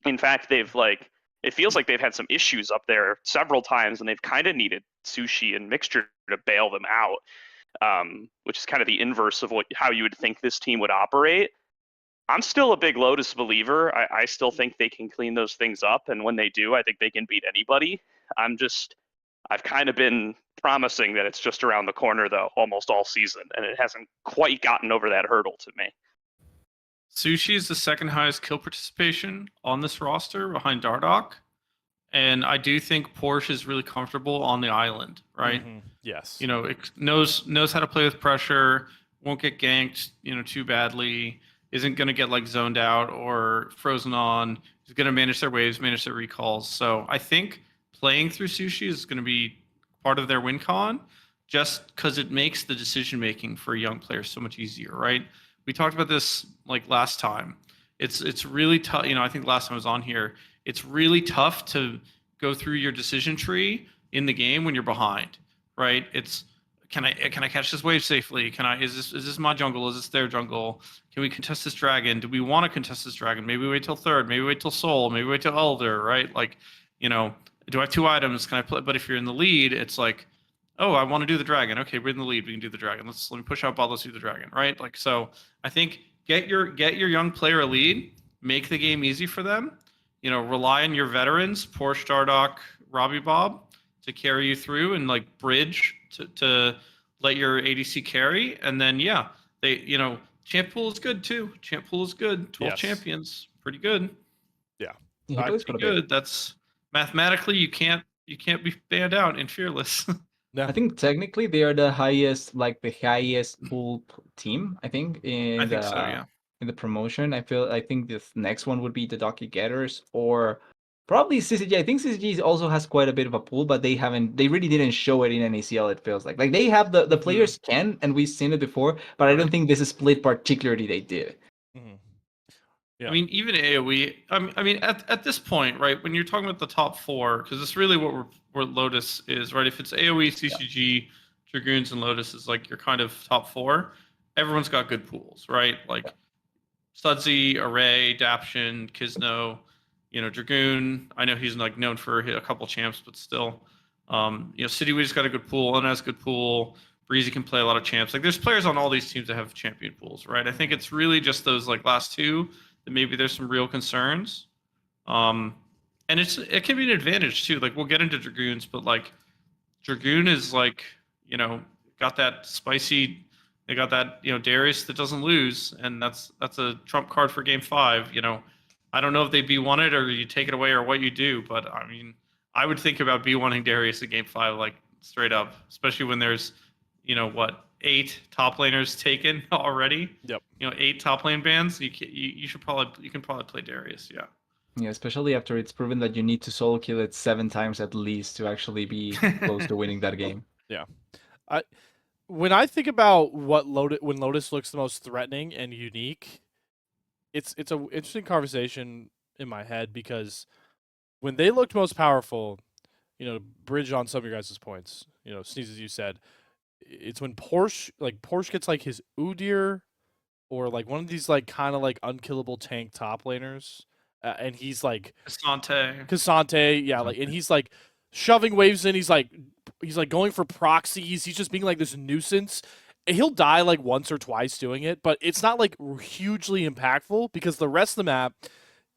in fact, it feels like they've had some issues up there several times, and they've kind of needed Sushi and Mixture to bail them out. Which is kind of the inverse of how you would think this team would operate. I'm still a big Lotus believer. I still think they can clean those things up, and when they do, I think they can beat anybody. I've kind of been promising that it's just around the corner, though, almost all season, and it hasn't quite gotten over that hurdle to me. Sushi is the second highest kill participation on this roster behind Dardoch. And I do think Porsche is really comfortable on the island, right? Mm-hmm. Yes. It knows how to play with pressure, won't get ganked, too badly, isn't going to get like zoned out or frozen on. Is going to manage their waves, manage their recalls. So I think playing through Sushi is going to be part of their win con, just because it makes the decision making for a young player so much easier, right? We talked about this like last time. It's really tough. I think last time I was on here, it's really tough to go through your decision tree in the game when you're behind, right? It's can I catch this wave safely? Is this my jungle? Is this their jungle? Can we contest this dragon? Do we want to contest this dragon? Maybe wait till third. Maybe wait till soul. Maybe wait till elder, right? Like, do I have 2 items? Can I play? But if you're in the lead, it's like, oh, I want to do the dragon. Okay, we're in the lead. We can do the dragon. Let me push out bot. Let's do the dragon, right? Like, so I think get your young player a lead, make the game easy for them. Rely on your veterans, Porsche, Dardoch, Robbie Bob, to carry you through and like bridge to let your ADC carry. And then champ pool is good too. Champ pool is good. 12 champions, pretty good. Yeah, pretty good. That's mathematically you can't be banned out in Fearless. No. I think technically they are the highest pool team. I think in the promotion. I think this next one would be the Duckie Getters or probably CCG. I think CCG also has quite a bit of a pool, but they really didn't show it in NACL. It feels like they have the players can, and we've seen it before, but I don't think this split particularly they did. Mm-hmm. Yeah. I mean, even AOE. I mean, at this point, right? When you're talking about the top 4, because it's really what Lotus is, right? If it's AOE, CCG, Dragoons, and Lotus is like your kind of top 4. Everyone's got good pools, right? Like Sudsy, Array, Daption, Kisno. Dragoon. I know he's like known for a couple champs, but still, Cityweed's got a good pool. And has a good pool. Breezy can play a lot of champs. Like there's players on all these teams that have champion pools, right? I think it's really just those like last two that maybe there's some real concerns. And it can be an advantage too. Like we'll get into Dragoons, but like Dragoon is like, got that spicy. They got that, Darius that doesn't lose, and that's a trump card for Game 5. I don't know if they B1 it or you take it away or what you do, but I mean, I would think about B1ing Darius in Game 5 like straight up, especially when there's, 8 top laners taken already. Yep. 8 top lane bans. You can probably play Darius. Yeah. Yeah, especially after it's proven that you need to solo kill it 7 times at least to actually be close to winning that game. Yeah. When I think about when Lotus looks the most threatening and unique, it's an interesting conversation in my head because when they looked most powerful, bridge on some of your guys' points, Sneeze, as you said, it's when Porsche gets like his Udyr or like one of these like kind of like unkillable tank top laners, and he's like Cassante, yeah, like, and he's like shoving waves in. He's like going for proxies. He's just being like this nuisance. He'll die like once or twice doing it, but it's not like hugely impactful because the rest of the map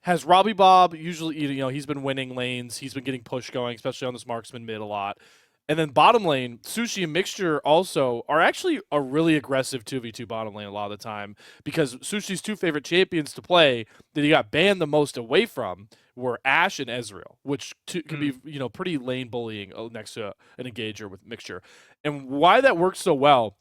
has Robbie Bob. Usually, he's been winning lanes. He's been getting push going, especially on this marksman mid a lot. And then bottom lane, Sushi and Mixture also are actually a really aggressive 2v2 bottom lane a lot of the time because Sushi's 2 favorite champions to play that he got banned the most away from were Ashe and Ezreal, which can be, pretty lane bullying next to an engager with Mixture. And why that works so well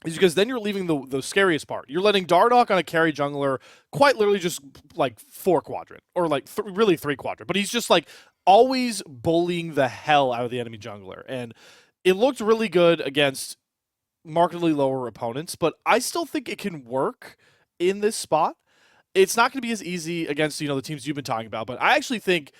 is because then you're leaving the scariest part. You're letting Dardoch on a carry jungler quite literally just like 4 quadrant or like really 3 quadrant, but he's just like always bullying the hell out of the enemy jungler. And it looked really good against markedly lower opponents, but I still think it can work in this spot. It's not going to be as easy against, the teams you've been talking about, but I actually think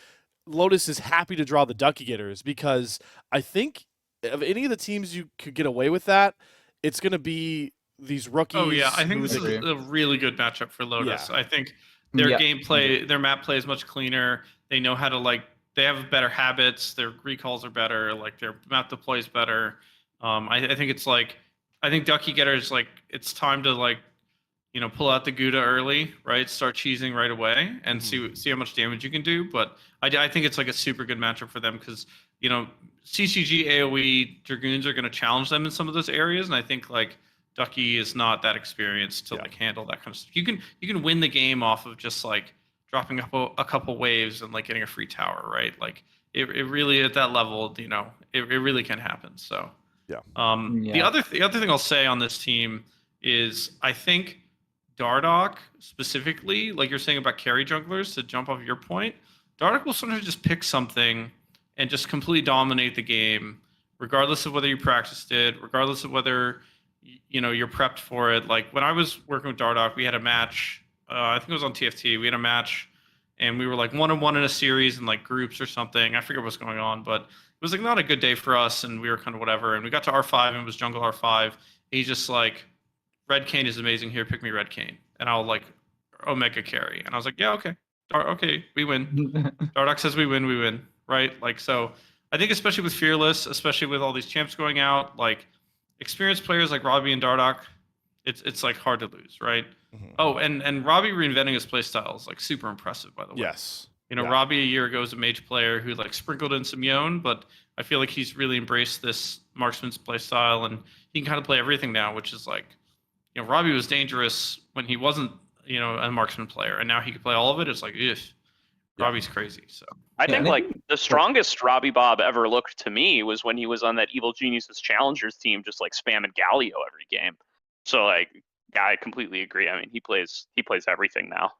Lotus is happy to draw the Duckie Getters because I think of any of the teams you could get away with that, it's going to be these rookies. Oh yeah, I think this is a really good matchup for Lotus. Yeah. I think their gameplay, their map play is much cleaner. They know how to they have better habits. Their recalls are better. Like their map deploy is better. I think it's I think Duckie Getters it's time to pull out the Gouda early, right? Start cheesing right away and see how much damage you can do. But I think it's a super good matchup for them because CCG AOE Dragoons are going to challenge them in some of those areas, and I think Duckie is not that experienced to handle that kind of stuff. You can win the game off of just dropping a couple waves and getting a free tower, right? It really at that level, it really can happen. So the other thing I'll say on this team is I think Dardoch specifically, like you're saying about carry junglers, to jump off your point, Dardoch will sometimes just pick something and just completely dominate the game, regardless of whether you practiced it, regardless of whether you're prepped for it. Like when I was working with Dardoch, we had a match. I think it was on TFT. We had a match, and we were 1-on-1 in a series in groups or something. I forget what's going on, but it was not a good day for us, and we were kind of whatever. And we got to R5, and it was jungle R5. And he's just Red Cane is amazing here. Pick me Red Cane, and I'll Omega carry. And I was like, yeah, okay, okay, we win. Dardoch says we win, right? So I think especially with Fearless, especially with all these champs going out, experienced players like Robbie and Dardoch, it's hard to lose, right? Mm-hmm. Oh, and Robbie reinventing his playstyle is super impressive, by the way. Yes. Robbie a year ago was a mage player who sprinkled in some Yone, but I feel he's really embraced this marksman's playstyle, and he can kind of play everything now, which is Robbie was dangerous when he wasn't, a marksman player, and now he can play all of it. It's Robbie's crazy. So I think the strongest Robbie Bob ever looked to me was when he was on that Evil Geniuses Challengers team, just spamming Galio every game. So I completely agree. I mean, he plays everything now.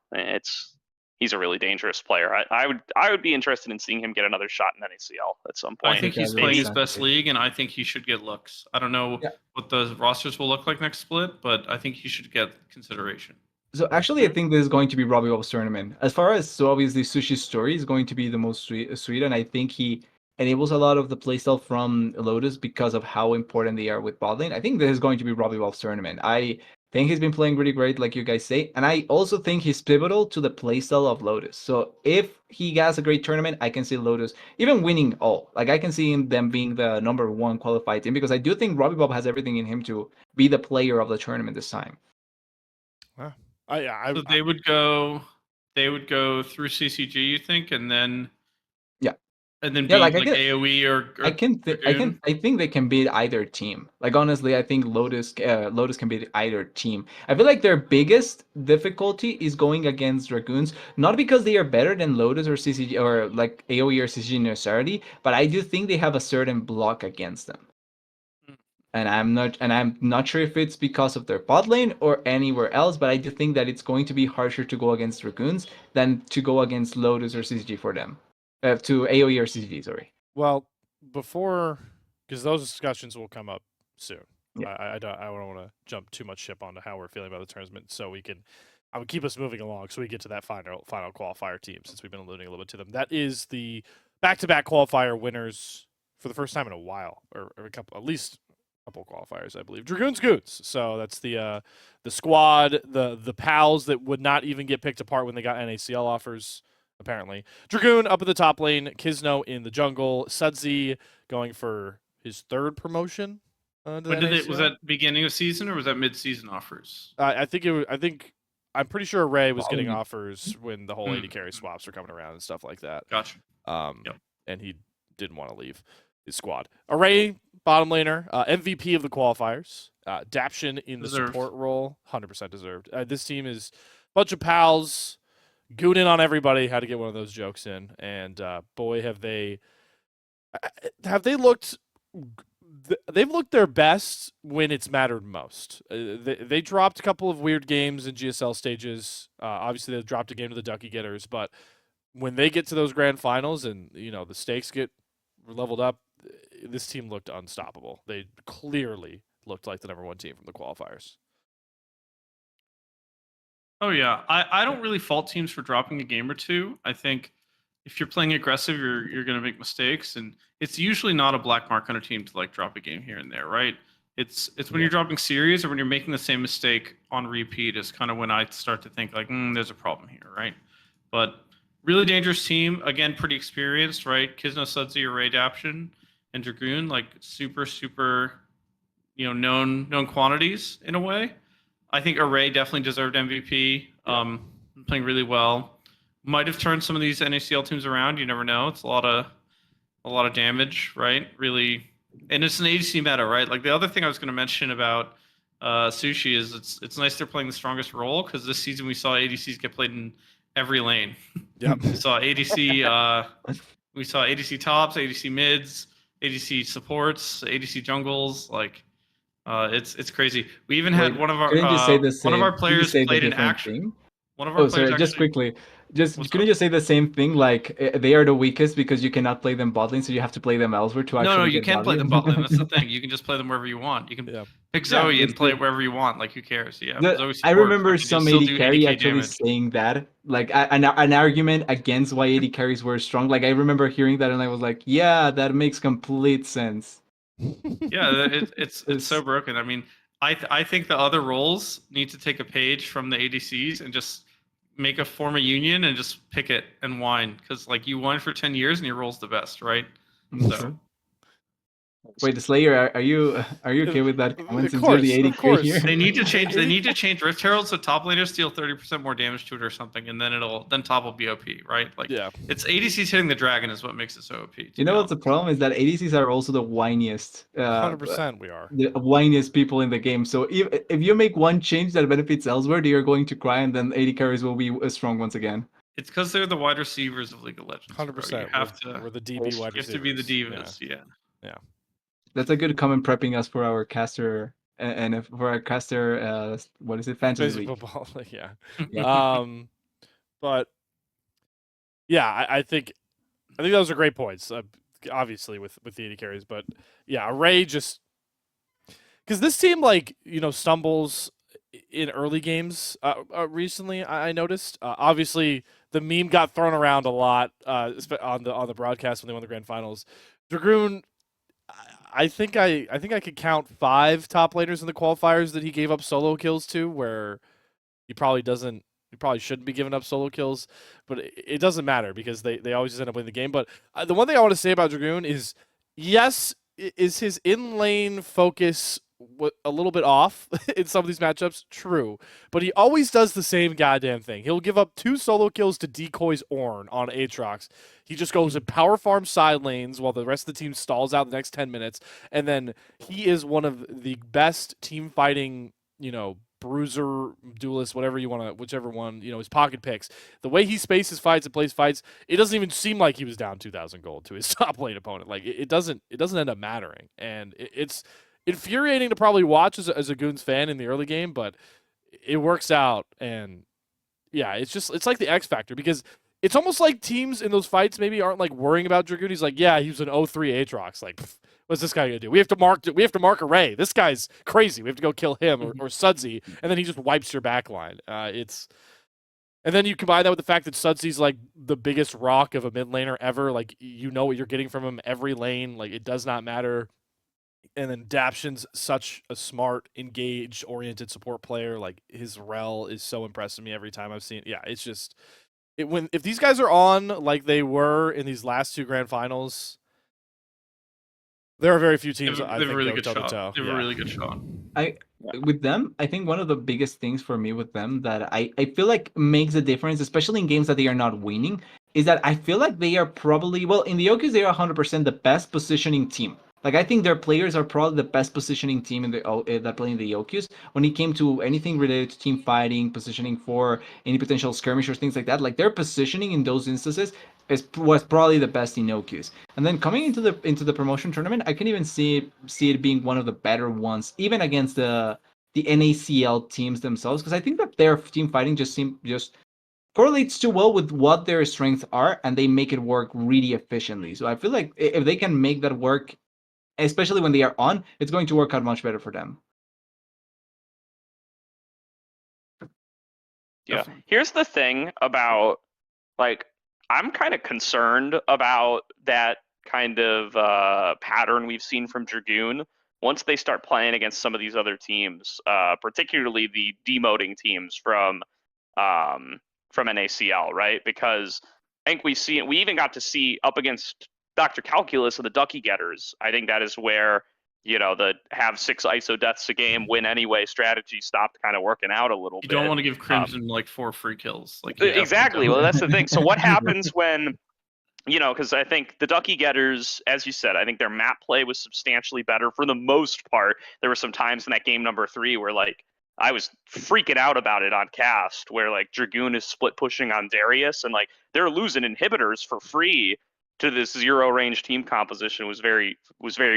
He's a really dangerous player. I would be interested in seeing him get another shot in NACL at some point. I think he's playing his best league, and I think he should get looks. I don't know what the rosters will look like next split, but I think he should get consideration. So actually, I think this is going to be Robbie Bob's tournament. As far as, so obviously Sushi's story is going to be the most sweet, and I think he enables a lot of the playstyle from Lotus because of how important they are with bot lane. I think this is going to be Robbie Bob's tournament. I think he's been playing really great, like you guys say. And I also think he's pivotal to the playstyle of Lotus. So if he has a great tournament, I can see Lotus even winning all. Like I can see them being the #1 qualified team because I do think Robbie Bob has everything in him to be the player of the tournament this time. So they would go through CCG, you think, and then beat like AOE or I think they can beat either team. Like honestly, I think Lotus can beat either team. I feel like their biggest difficulty is going against Dragoons, not because they are better than Lotus or CCG or like AOE or CCG necessarily, but I do think they have a certain block against them. And I'm not sure if it's because of their bot lane or anywhere else, but I do think that it's going to be harsher to go against Dragoons than to go against Lotus or CCG for them. To AOE or CCG, sorry. Well, because those discussions will come up soon. Yeah. I don't want to jump too much ship onto how we're feeling about the tournament, so I would keep us moving along so we get to that final qualifier team, since we've been alluding a little bit to them. That is the back-to-back qualifier winners for the first time in a while, or at least a couple qualifiers, I believe. Dragoon's Goons. So that's the squad, the pals that would not even get picked apart when they got NACL offers. Apparently, Dragoon up at the top lane, Kizno in the jungle, Sudsy going for his 3rd promotion. Was that beginning of season or was that mid-season offers? I think I'm pretty sure Ray was getting offers when the whole AD carry swaps were coming around and stuff like that. Gotcha. And he didn't want to leave his squad. Array, bottom laner, MVP of the qualifiers. Daption in the support role, 100% deserved. This team is a bunch of pals. Gooning on everybody, had to get one of those jokes in, and boy, have they looked. They've looked their best when it's mattered most. They dropped a couple of weird games in GSL stages. Obviously, they dropped a game to the Duckie Getters, but when they get to those grand finals and the stakes get leveled up, this team looked unstoppable. They clearly looked like the #1 team from the qualifiers. Oh yeah, I don't really fault teams for dropping a game or two. I think if you're playing aggressive, you're going to make mistakes, and it's usually not a black mark on a team to like drop a game here and there, right? It's when you're dropping series or when you're making the same mistake on repeat is kind of when I start to think like, there's a problem here, right? But really dangerous team, again, pretty experienced, right? Kizno, Sudsy, Array, Daption, and Dragoon, like super, known quantities in a way. I think Array definitely deserved MVP. Playing really well. Might have turned some of these NACL teams around. You never know. It's a lot of damage, right? Really, and it's an ADC meta, right? Like the other thing I was going to mention about Sushi is it's nice they're playing the strongest role because this season we saw ADCs get played in every lane. Yeah, we saw ADC. We saw ADC tops, ADC mids, ADC supports, ADC jungles. Like. It's crazy. We even had one of our players played an action. One of our players sorry, just quickly. Couldn't you just say the same thing? Like they are the weakest because you cannot play them bot lane, so you have to play them elsewhere to actually. No, you can't play them bot lane. That's the thing. You can just play them wherever you want. You can pick Zoe and play it wherever you want. Like who cares? Yeah. I remember some AD carry actually saying that, like an argument against why AD carries were strong. Like I remember hearing that, and I was like, yeah, that makes complete sense. Yeah, it's so broken. I mean, I think the other roles need to take a page from the ADCs and just form a union and just pick it and whine because like you whined for 10 years and your role's the best, right? So. Wait, the Slayer, are you okay with that comment since you're the AD carry here? They need to change Rift Herald so top laners deal 30% more damage to it or something, and then top will be OP, right? Like it's ADCs hitting the dragon is what makes it so OP. You know what's the problem is that ADCs are also the whiniest. 100% we are. The whiniest people in the game. So if you make one change that benefits elsewhere, they are going to cry, and then AD carries will be strong once again. It's because they're the wide receivers of League of Legends. 100%. We're the DB wide receivers. You have to be the divas, yeah. That's a good comment prepping us for our caster and for our caster. What is it? Fantasy League. Football. Yeah. But yeah, I think those are great points. Obviously with the AD carries, but yeah, Array just because this team stumbles in early games recently. I noticed. Obviously, the meme got thrown around a lot on the broadcast when they won the grand finals. Dragoon. I think I could count 5 top laners in the qualifiers that he gave up solo kills to, where he probably shouldn't be giving up solo kills, but it doesn't matter because they always just end up winning the game. But the one thing I want to say about Dragoon is, yes, is his in-lane focus a little bit off in some of these matchups? True. But he always does the same goddamn thing. He'll give up 2 solo kills to Decoy's Ornn on Aatrox. He just goes and power farm side lanes while the rest of the team stalls out the next 10 minutes. And then he is one of the best team fighting, bruiser, duelist, whatever you want to, whichever one, his pocket picks. The way he spaces fights and plays fights, it doesn't even seem like he was down 2,000 gold to his top lane opponent. Like, it doesn't end up mattering. And it's infuriating to probably watch as a Goons fan in the early game, but it works out. And yeah, it's like the X factor, because it's almost like teams in those fights maybe aren't like worrying about Dragoon. He's like, yeah, he was an 0-3 Aatrox. Like, what's this guy gonna do? We have to mark a Ray. This guy's crazy. We have to go kill him or Sudsy, and then he just wipes your backline. And then you combine that with the fact that Sudsy's like the biggest rock of a mid laner ever. Like, you know what you're getting from him every lane. Like, it does not matter. And then Daption's such a smart, engaged, oriented support player. Like, his rel is so impressive me every time I've seen. Yeah, it's just if these guys are on like they were in these last 2 grand finals, there are very few teams They I have think a really go good shot. toe-to-toe. They have a really good shot. With them, I think one of the biggest things for me with them that I feel like makes a difference, especially in games that they are not winning, is that I feel like they are probably, well, in the Yokus, they are 100% the best positioning team. Like, I think their players are probably the best positioning team in the that play in the Yokus. When it came to anything related to team fighting, positioning for any potential skirmishers, things like that, like their positioning in those instances was probably the best in Yokus. And then coming into the promotion tournament, I can even see it being one of the better ones, even against the NACL teams themselves, because I think that their team fighting just correlates too well with what their strengths are, and they make it work really efficiently. So I feel like if they can make that work, especially when they are on, it's going to work out much better for them. Yeah. Here's the thing about, like, I'm kind of concerned about that kind of pattern we've seen from Dragoon once they start playing against some of these other teams, particularly the demoting teams from NACL, right? Because I think we even got to see up against Dr. Calculus and the Duckie Getters. I think that is where, the have 6 ISO deaths a game, win anyway strategy stopped kind of working out a little bit. You don't want to give Crimson like 4 free kills. Like, exactly. Well, that's the thing. So what happens when, because I think the Duckie Getters, as you said, I think their map play was substantially better for the most part. There were some times in that game number 3 where, like, I was freaking out about it on cast, where like Dragoon is split pushing on Darius, and like they're losing inhibitors for free to this 0 range team composition was very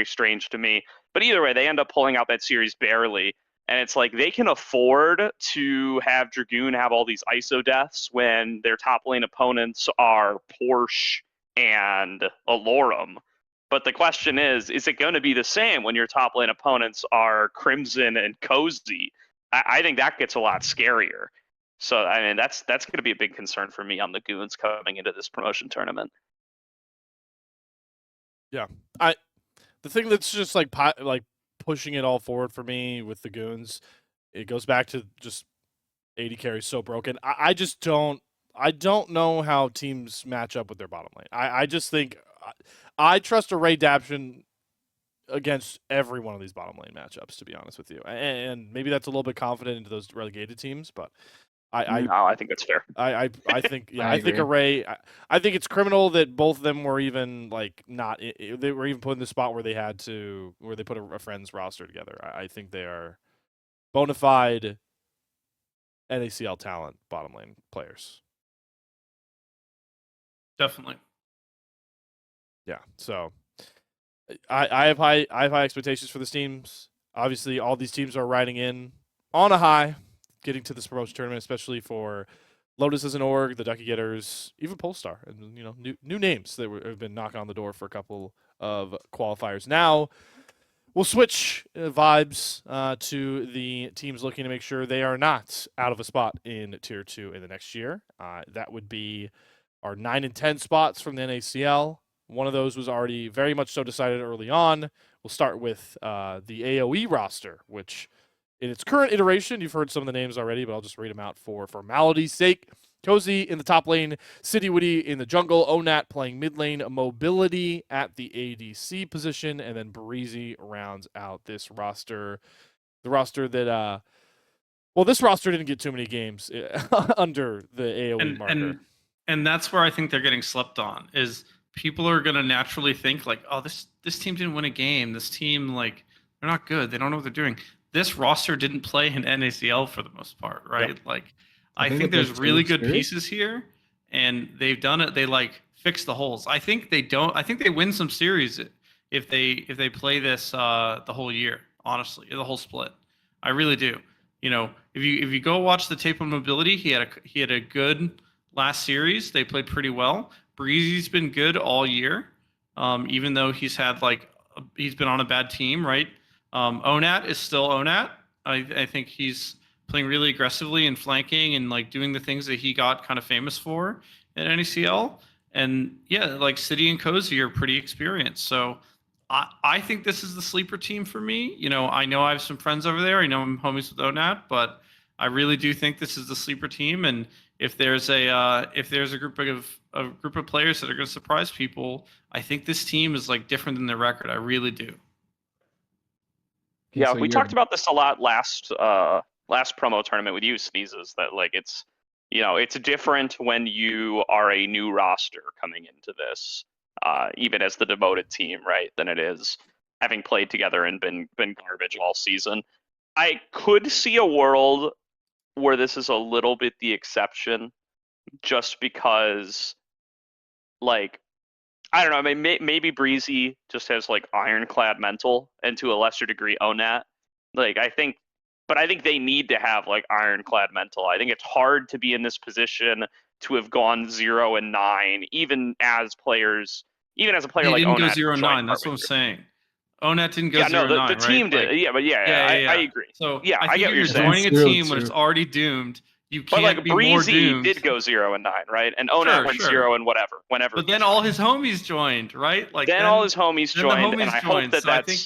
strange to me. But either way, they end up pulling out that series barely. And it's like they can afford to have Dragoon have all these ISO deaths when their top lane opponents are Porsche and Alorum. But the question is it going to be the same when your top lane opponents are Crimson and Cozy? I think that gets a lot scarier. So, I mean, that's going to be a big concern for me on the Goons coming into this promotion tournament. Yeah, the thing that's just like pushing it all forward for me with the Goons, it goes back to just AD carry so broken. I don't know how teams match up with their bottom lane. I just think I trust a Ray Daption against every one of these bottom lane matchups, to be honest with you. And maybe that's a little bit confident into those relegated teams, but I think that's fair. I think yeah, I I think agree. Array. I think it's criminal that both of them were even like not. They were even put in the spot where they put a friends roster together. I think they are bona fide NACL talent bottom lane players. Definitely. Yeah. So I have high expectations for this teams. Obviously, all these teams are riding in on a high, getting to this promotion tournament, especially for Lotus as an org, the Duckie Getters, even Polestar, and new names that have been knocking on the door for a couple of qualifiers. Now we'll switch vibes to the teams looking to make sure they are not out of a spot in Tier 2 in the next year. That would be our 9 and 10 spots from the NACL. One of those was already very much so decided early on. we'll start with the AOE roster, which in its current iteration, you've heard some of the names already, but I'll just read them out for formality's sake. Cozy in the top lane, City Woody in the jungle, Onat playing mid lane, Mobility at the ADC position, and then Breezy rounds out this roster. The roster that, this roster didn't get too many games under the AOE marker. And that's where I think they're getting slept on, is people are going to naturally think like, oh, this team didn't win a game. This team, like, they're not good. They don't know what they're doing. This roster didn't play in NACL for the most part, right? Yep. Like, I think there's really good pieces here, and they've done it. They like fix the holes. I think they win some series if they play this the whole year. Honestly, the whole split. I really do. You know, if you go watch the tape on Mobility, he had a good last series. They played pretty well. Breezy's been good all year, even though he's been on a bad team, right? Onat is still Onat. I think he's playing really aggressively and flanking and like doing the things that he got kind of famous for at NACL. And yeah, like City and Cozy are pretty experienced. So I think this is the sleeper team for me. You know I have some friends over there. I know I'm homies with Onat, but I really do think this is the sleeper team. And if there's a group of players that are going to surprise people, I think this team is like different than their record. I really do. Yeah, we talked about this a lot last promo tournament with you, Sneezes, that like it's different when you are a new roster coming into this, even as the demoted team, right, than it is having played together and been garbage all season. I could see a world where this is a little bit the exception, just because, like, I don't know. I mean, maybe Breezy just has like ironclad mental, and to a lesser degree, Onat. Like, I think they need to have like ironclad mental. I think it's hard to be in this position to have gone 0-9, even as a player They like didn't Onat. go 0-9. That's what I'm saying. Onat didn't go 0-9. No, the team did. Like, yeah, but I agree. So yeah, I get what you're saying. Joining a team when it's already doomed. You can't but like be Breezy more doomed. did go 0-9, right? And Onat went 0 and whenever. But then all his homies joined, right? Like then all his homies joined, and I hope that so I think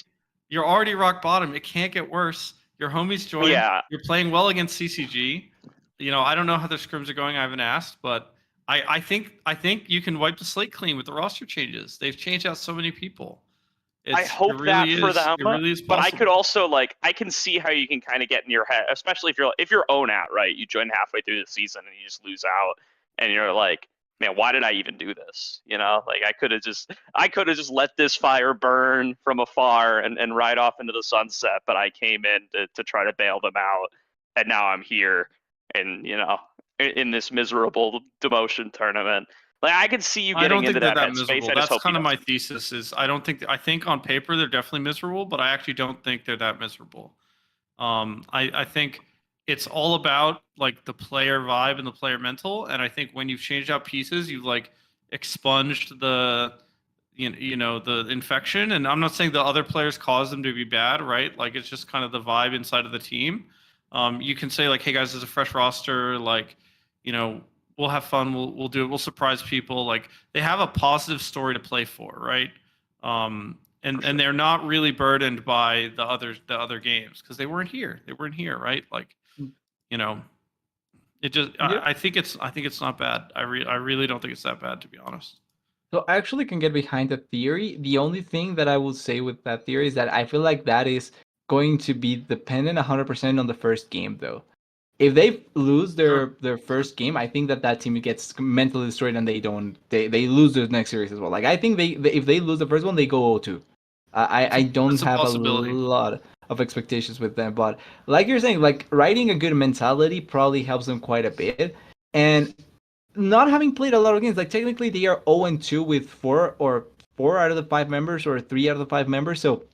you're already rock bottom. It can't get worse. Your homies joined. Yeah. You're playing well against CCG. You know, I don't know how their scrims are going. I haven't asked, but I think you can wipe the slate clean with the roster changes. They've changed out so many people. I hope that for them, it really is possible. But I could also I can see how you can kind of get in your head, especially if you're Onat, right? You join halfway through the season and you just lose out, and you're like, man, why did I even do this? You know, like I could have just let this fire burn from afar and ride off into the sunset, but I came in to try to bail them out, and now I'm here, and in this miserable demotion tournament. Like I could see you getting into that headspace. That's kind of my thesis. Is I think on paper they're definitely miserable, but I actually don't think they're that miserable. I think it's all about like the player vibe and the player mental, and I think when you've changed out pieces, you've like expunged the the infection. And I'm not saying the other players caused them to be bad, right? Like it's just kind of the vibe inside of the team. You can say like, hey guys, there's a fresh roster, like we'll have fun. We'll do it. We'll surprise people. Like they have a positive story to play for, right? And they're not really burdened by the other games because they weren't here. They weren't here, right? Like, it just. Yeah. I think it's not bad. I really don't think it's that bad, to be honest. So I actually can get behind the theory. The only thing that I will say with that theory is that I feel like that is going to be dependent 100% on the first game, though. If they lose their first game, I think that team gets mentally destroyed and they lose their next series as well. Like I think if they lose the first one, they go 0-2. I don't have a lot of expectations with them, but like you're saying, like riding a good mentality probably helps them quite a bit. And not having played a lot of games, like technically they are 0-2 with 4 out of the 5 members or 3 out of the 5 members, so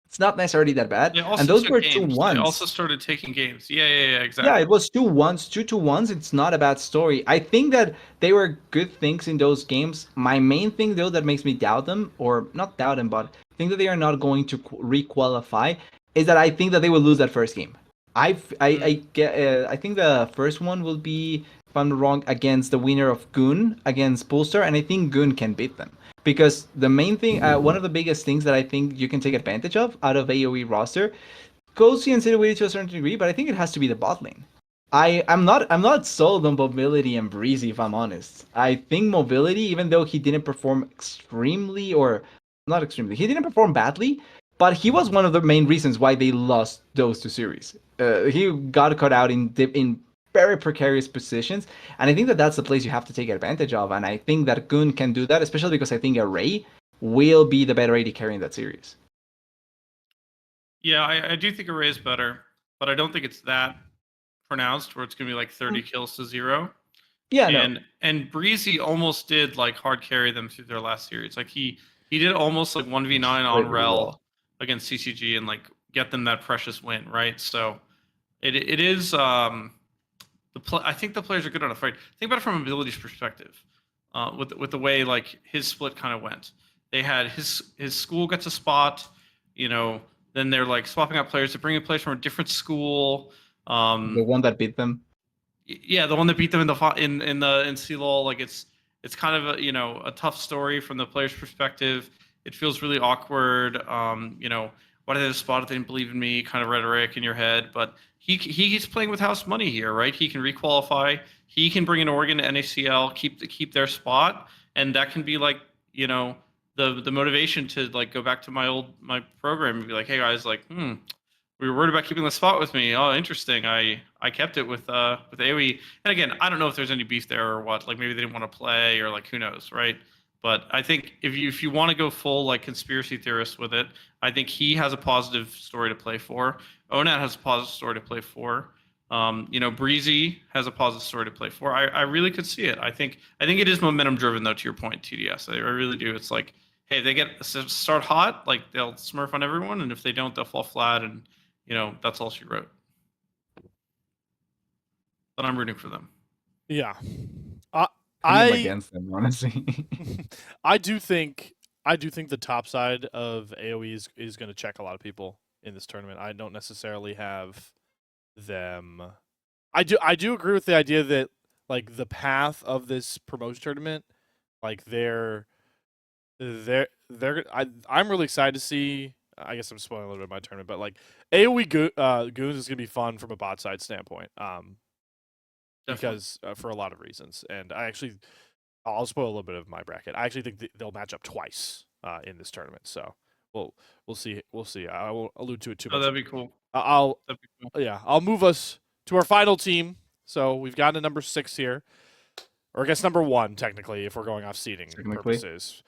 it's not necessarily that bad. And those were 2-1s. They also started taking games. Yeah, exactly. Yeah, it was 2-1s, 2-1s. It's not a bad story. I think that they were good things in those games. My main thing, though, that makes me doubt them, or not doubt them, but think that they are not going to re-qualify, is that I think that they will lose that first game. I think the first one will be if I'm not wrong, against the winner of Goon against Polestar, and I think Goon can beat them. Because the main thing, one of the biggest things that I think you can take advantage of out of AOE roster, goes to Insidious to a certain degree, but I think it has to be the bot lane. I'm not sold on mobility and Breezy, if I'm honest. I think mobility, even though he didn't perform extremely, or not extremely, he didn't perform badly, but he was one of the main reasons why they lost those two series. He got caught out in very precarious positions, and I think that that's the place you have to take advantage of. And I think that Goon can do that, especially because I think Array will be the better AD carry in that series. Yeah, I do think Array is better, but I don't think it's that pronounced where it's going to be like 30 kills to 0. Yeah, no. And Breezy almost did like hard carry them through their last series. Like he did almost like 1v9 on Rel against CCG and like get them that precious win, right? So it is I think the players are good on a fight. Think about it from abilities perspective. With the way like his split kind of went. They had his school gets a spot, you know, then they're like swapping out players to bring in players from a different school. The one that beat them. Yeah, the one that beat them in the CLOL, like it's kind of a tough story from the player's perspective. It feels really awkward. Why did they spot it? They didn't believe in me. Kind of rhetoric in your head, but he's playing with house money here, right? He can requalify. He can bring in Oregon to NACL, keep their spot, and that can be like the motivation to like go back to my program and be like, hey guys, like we were worried about keeping the spot with me. Oh, interesting. I kept it with AOE. And again, I don't know if there's any beef there or what. Like maybe they didn't want to play or like who knows, right? But I think if you want to go full like conspiracy theorist with it, I think he has a positive story to play for. Onat has a positive story to play for. Breezy has a positive story to play for. I really could see it. I think it is momentum driven though. To your point, TDS, I really do. It's like, hey, if they start hot, like they'll smurf on everyone, and if they don't, they'll fall flat, and that's all she wrote. But I'm rooting for them. Yeah, I'm against them, honestly. I do think the top side of AOE is going to check a lot of people in this tournament. I don't necessarily have them. I do agree with the idea that like the path of this promotion tournament, like I'm really excited to see. I guess I'm spoiling a little bit of my tournament, but like AOE Goons is gonna be fun from a bot side standpoint. Because for a lot of reasons, and I'll spoil a little bit of my bracket. I actually think they'll match up twice in this tournament. So we'll see. We'll see. I won't allude to it too much. Oh, that'd be cool. That'd be cool. Yeah, I'll move us to our final team. So we've gotten to number 6 here. Or I guess number 1, technically, if we're going off seeding purposes.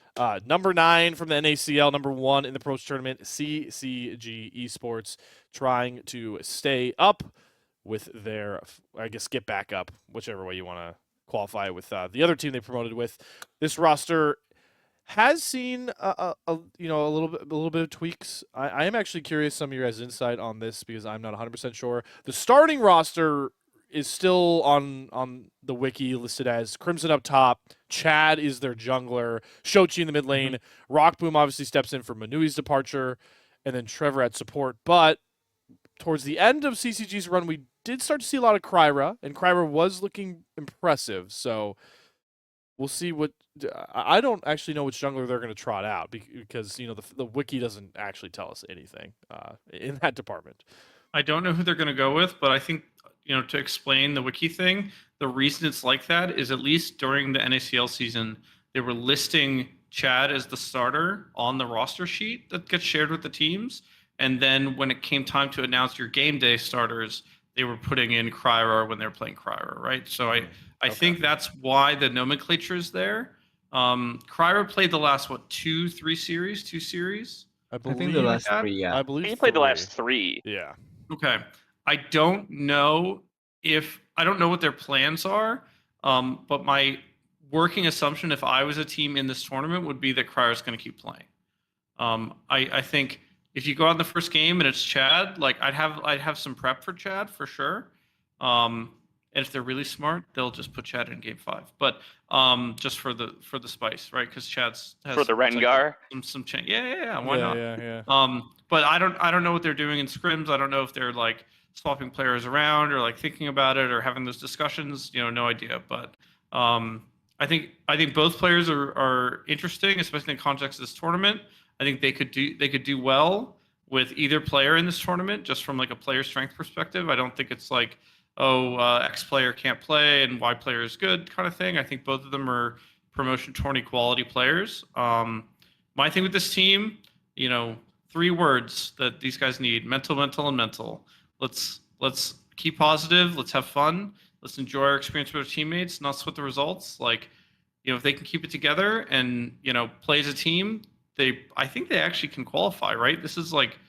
Number 9 from the NACL, number 1 in the Pros Tournament, CCG Esports, trying to stay up with their, I guess, get back up, whichever way you want to qualify with the other team they promoted with. This roster has seen a little bit of tweaks. I am actually curious some of your guys' insight on this because I'm not 100% sure. The starting roster is still on the wiki listed as Crimson up top, Chad is their jungler, Shochi in the mid lane, Rockboom obviously steps in for Manui's departure, and then Trevor at support. But towards the end of CCG's run, we did start to see a lot of Kryra, and Kryra was looking impressive. So we'll see what. I don't actually know which jungler they're going to trot out because the wiki doesn't actually tell us anything in that department. I don't know who they're going to go with, but I think to explain the wiki thing, the reason it's like that is at least during the NACL season, they were listing Chad as the starter on the roster sheet that gets shared with the teams. And then when it came time to announce your game day starters, they were putting in Kryra when they were playing Kryra, right? So I think that's why the nomenclature is there. Kryra played the last, 2 series? I think the last 3, yeah. I believe He played the last 3. Yeah. Okay. I don't know what their plans are, but my working assumption, if I was a team in this tournament, would be that Kryra's going to keep playing. I think if you go out in the first game and it's Chad, like I'd have some prep for Chad for sure. And if they're really smart, they'll just put Chad in game 5. But just for the spice, right? Because Chad's has For the Rengar? Some change. Yeah. Why not? Yeah. But I don't know what they're doing in scrims. I don't know if they're like swapping players around or like thinking about it or having those discussions, no idea. But I think both players are interesting, especially in the context of this tournament. I think they could do well with either player in this tournament, just from like a player strength perspective. I don't think it's like, X player can't play and Y player is good kind of thing. I think both of them are promotion tourney quality players. My thing with this team, 3 words that these guys need: mental, mental, and mental. Let's keep positive. Let's have fun. Let's enjoy our experience with our teammates, not sweat the results. Like, if they can keep it together and, play as a team, I think they actually can qualify, right? This is like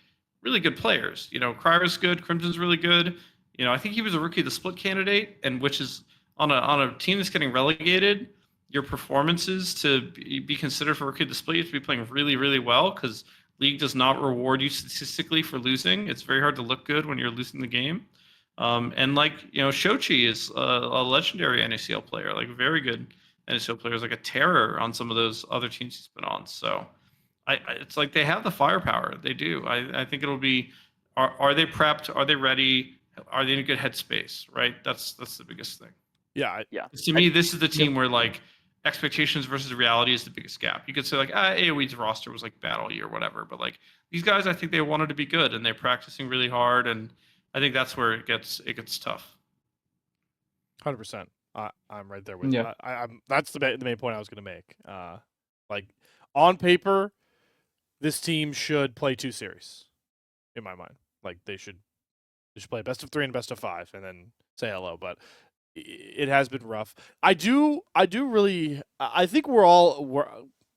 really good players. Kryra's good, Crimson's really good. I think he was a rookie of the split candidate, and which is on a team that's getting relegated, your performances to be considered for rookie of the split, you have to be playing really, really well, because League does not reward you statistically for losing. It's very hard to look good when you're losing the game. And like, Shochi is a legendary NACL player, like very good NACL players, like a terror on some of those other teams he's been on. So it's like they have the firepower. They do. I think it'll be, are they prepped? Are they ready? Are they in a good headspace? Right. That's the biggest thing. Yeah. To me, this is the team where like expectations versus reality is the biggest gap. You could say like, AOE's roster was like bad all year, whatever. But like these guys, I think they wanted to be good and they're practicing really hard. And I think that's where it gets tough. 100%. I'm right there with you. I'm that's the main point I was going to make. Like on paper, this team should play 2 series, in my mind. Like they should play a best of 3 and best of 5, and then say hello. But it has been rough. I think we're all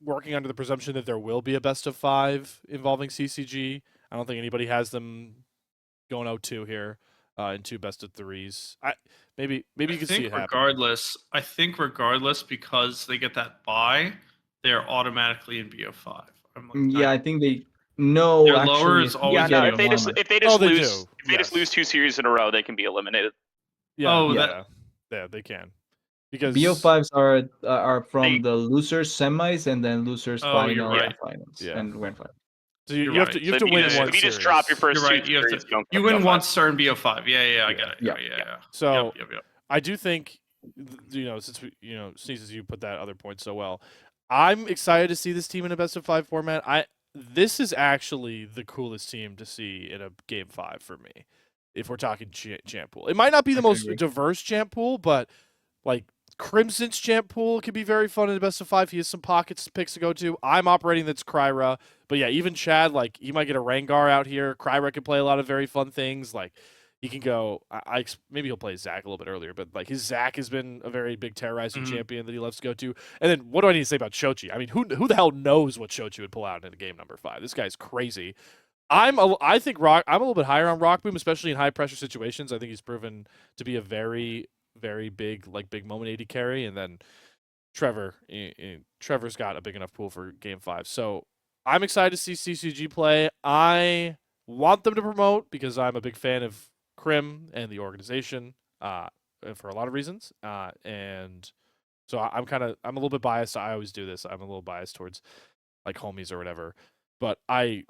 working under the presumption that there will be a best of 5 involving CCG. I don't think anybody has them going 0-2 here in 2 best of 3s. Maybe you can see it happen. I think regardless, because they get that bye, they're automatically in BO5. I think they no. Their actually, lower is always if they just lose 2 series in a row, they can be eliminated. Yeah, they can. Because BO5s are from the losers semis and then losers finals and grand finals. So you have to win one series. If you just drop your first 2 series, you win one start in BO5. Yeah, I get it. Yeah. So I do think, since Sneezes, you put that other point so well, I'm excited to see this team in a best of 5 format. This is actually the coolest team to see in a game 5 for me, if we're talking champ pool. It might not be the most diverse champ pool, but like Crimson's champ pool could be very fun in the best of 5. He has some pockets picks to go to. I'm operating that's Kryra. But yeah, even Chad, like, he might get a Rengar out here. Kryra can play a lot of very fun things. Like, he can go, maybe he'll play Zac a little bit earlier, but like his Zac has been a very big terrorizing champion that he loves to go to. And then what do I need to say about Shochi? I mean, who the hell knows what Shochi would pull out in a game number 5? This guy's crazy. I'm a little bit higher on Rockboom, especially in high pressure situations. I think he's proven to be a very, very big moment AD carry. And then Trevor's got a big enough pool for game 5. So I'm excited to see CCG play. I want them to promote because I'm a big fan of Crim and the organization for a lot of reasons. And so I'm a little bit biased. I always do this. I'm a little biased towards like homies or whatever. But I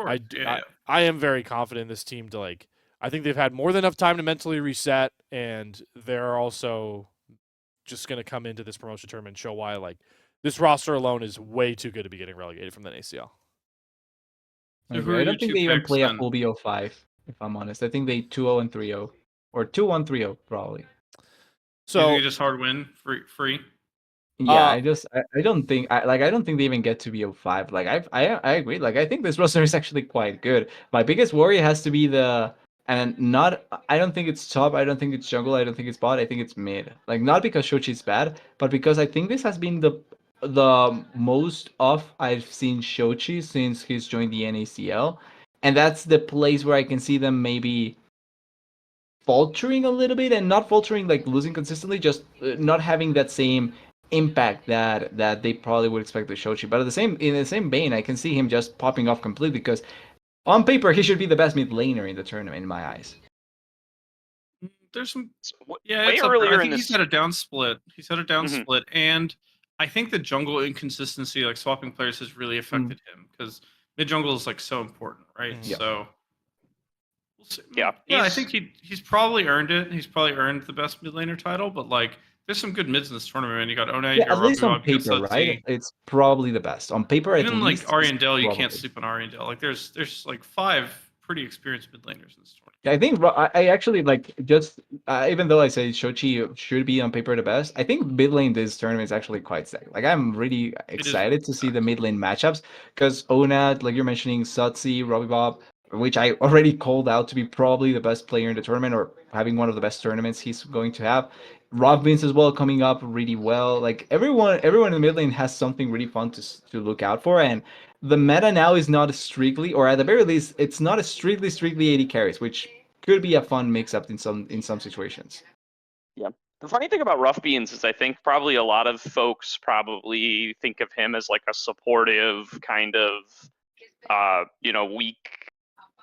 am very confident in this team to like. I think they've had more than enough time to mentally reset, and they're also just going to come into this promotion tournament and show why like this roster alone is way too good to be getting relegated from the NACL. I don't think they even play a full BO5, if I'm honest. I think they 2-0 and 3-0, or 2-1, 3-0 probably. So you just hard win free. Yeah, I don't think they even get to BO5. Like I agree. Like I think this roster is actually quite good. My biggest worry has to be I don't think it's top, I don't think it's jungle, I don't think it's bot, I think it's mid. Like not because Shochi's bad, but because I think this has been the most off I've seen Shochi since he's joined the NACL. And that's the place where I can see them maybe faltering a little bit, and not faltering like losing consistently, just not having that same impact that they probably would expect with Shochi. But in the same vein, I can see him just popping off completely because on paper he should be the best mid laner in the tournament in my eyes. There's some way earlier in this. He's had a down split. Split, and I think the jungle inconsistency, like swapping players, has really affected him because mid jungle is like so important, right? Yeah. So We'll see. Yeah, I he's- think he's probably earned it. He's probably earned the best mid laner title, but like there's some good mids in this tournament, man. You got Onay, you Yeah, got at least on Robbie, you got paper, right? Sudzi. It's probably the best on paper. At Even least like Ari it's and Dell, you can't probably. sleep on Ari and Dell. Like there's like 5 pretty experienced mid laners in this tournament. I think I actually like just even though I say Shochi should be on paper the best, I think mid lane this tournament is actually quite stacked. Like I'm really excited to see the mid lane matchups because Onat, like you're mentioning, Sutsi, Robbie Bob, which I already called out to be probably the best player in the tournament or having one of the best tournaments he's going to have. Rock Vince as well coming up really well. Like everyone in the mid lane has something really fun to look out for, and the meta now is not strictly, or at the very least, it's not a strictly AD carries, which could be a fun mix-up in some situations. Yeah. The funny thing about Rough Beans is I think probably a lot of folks probably think of him as like a supportive kind of, weak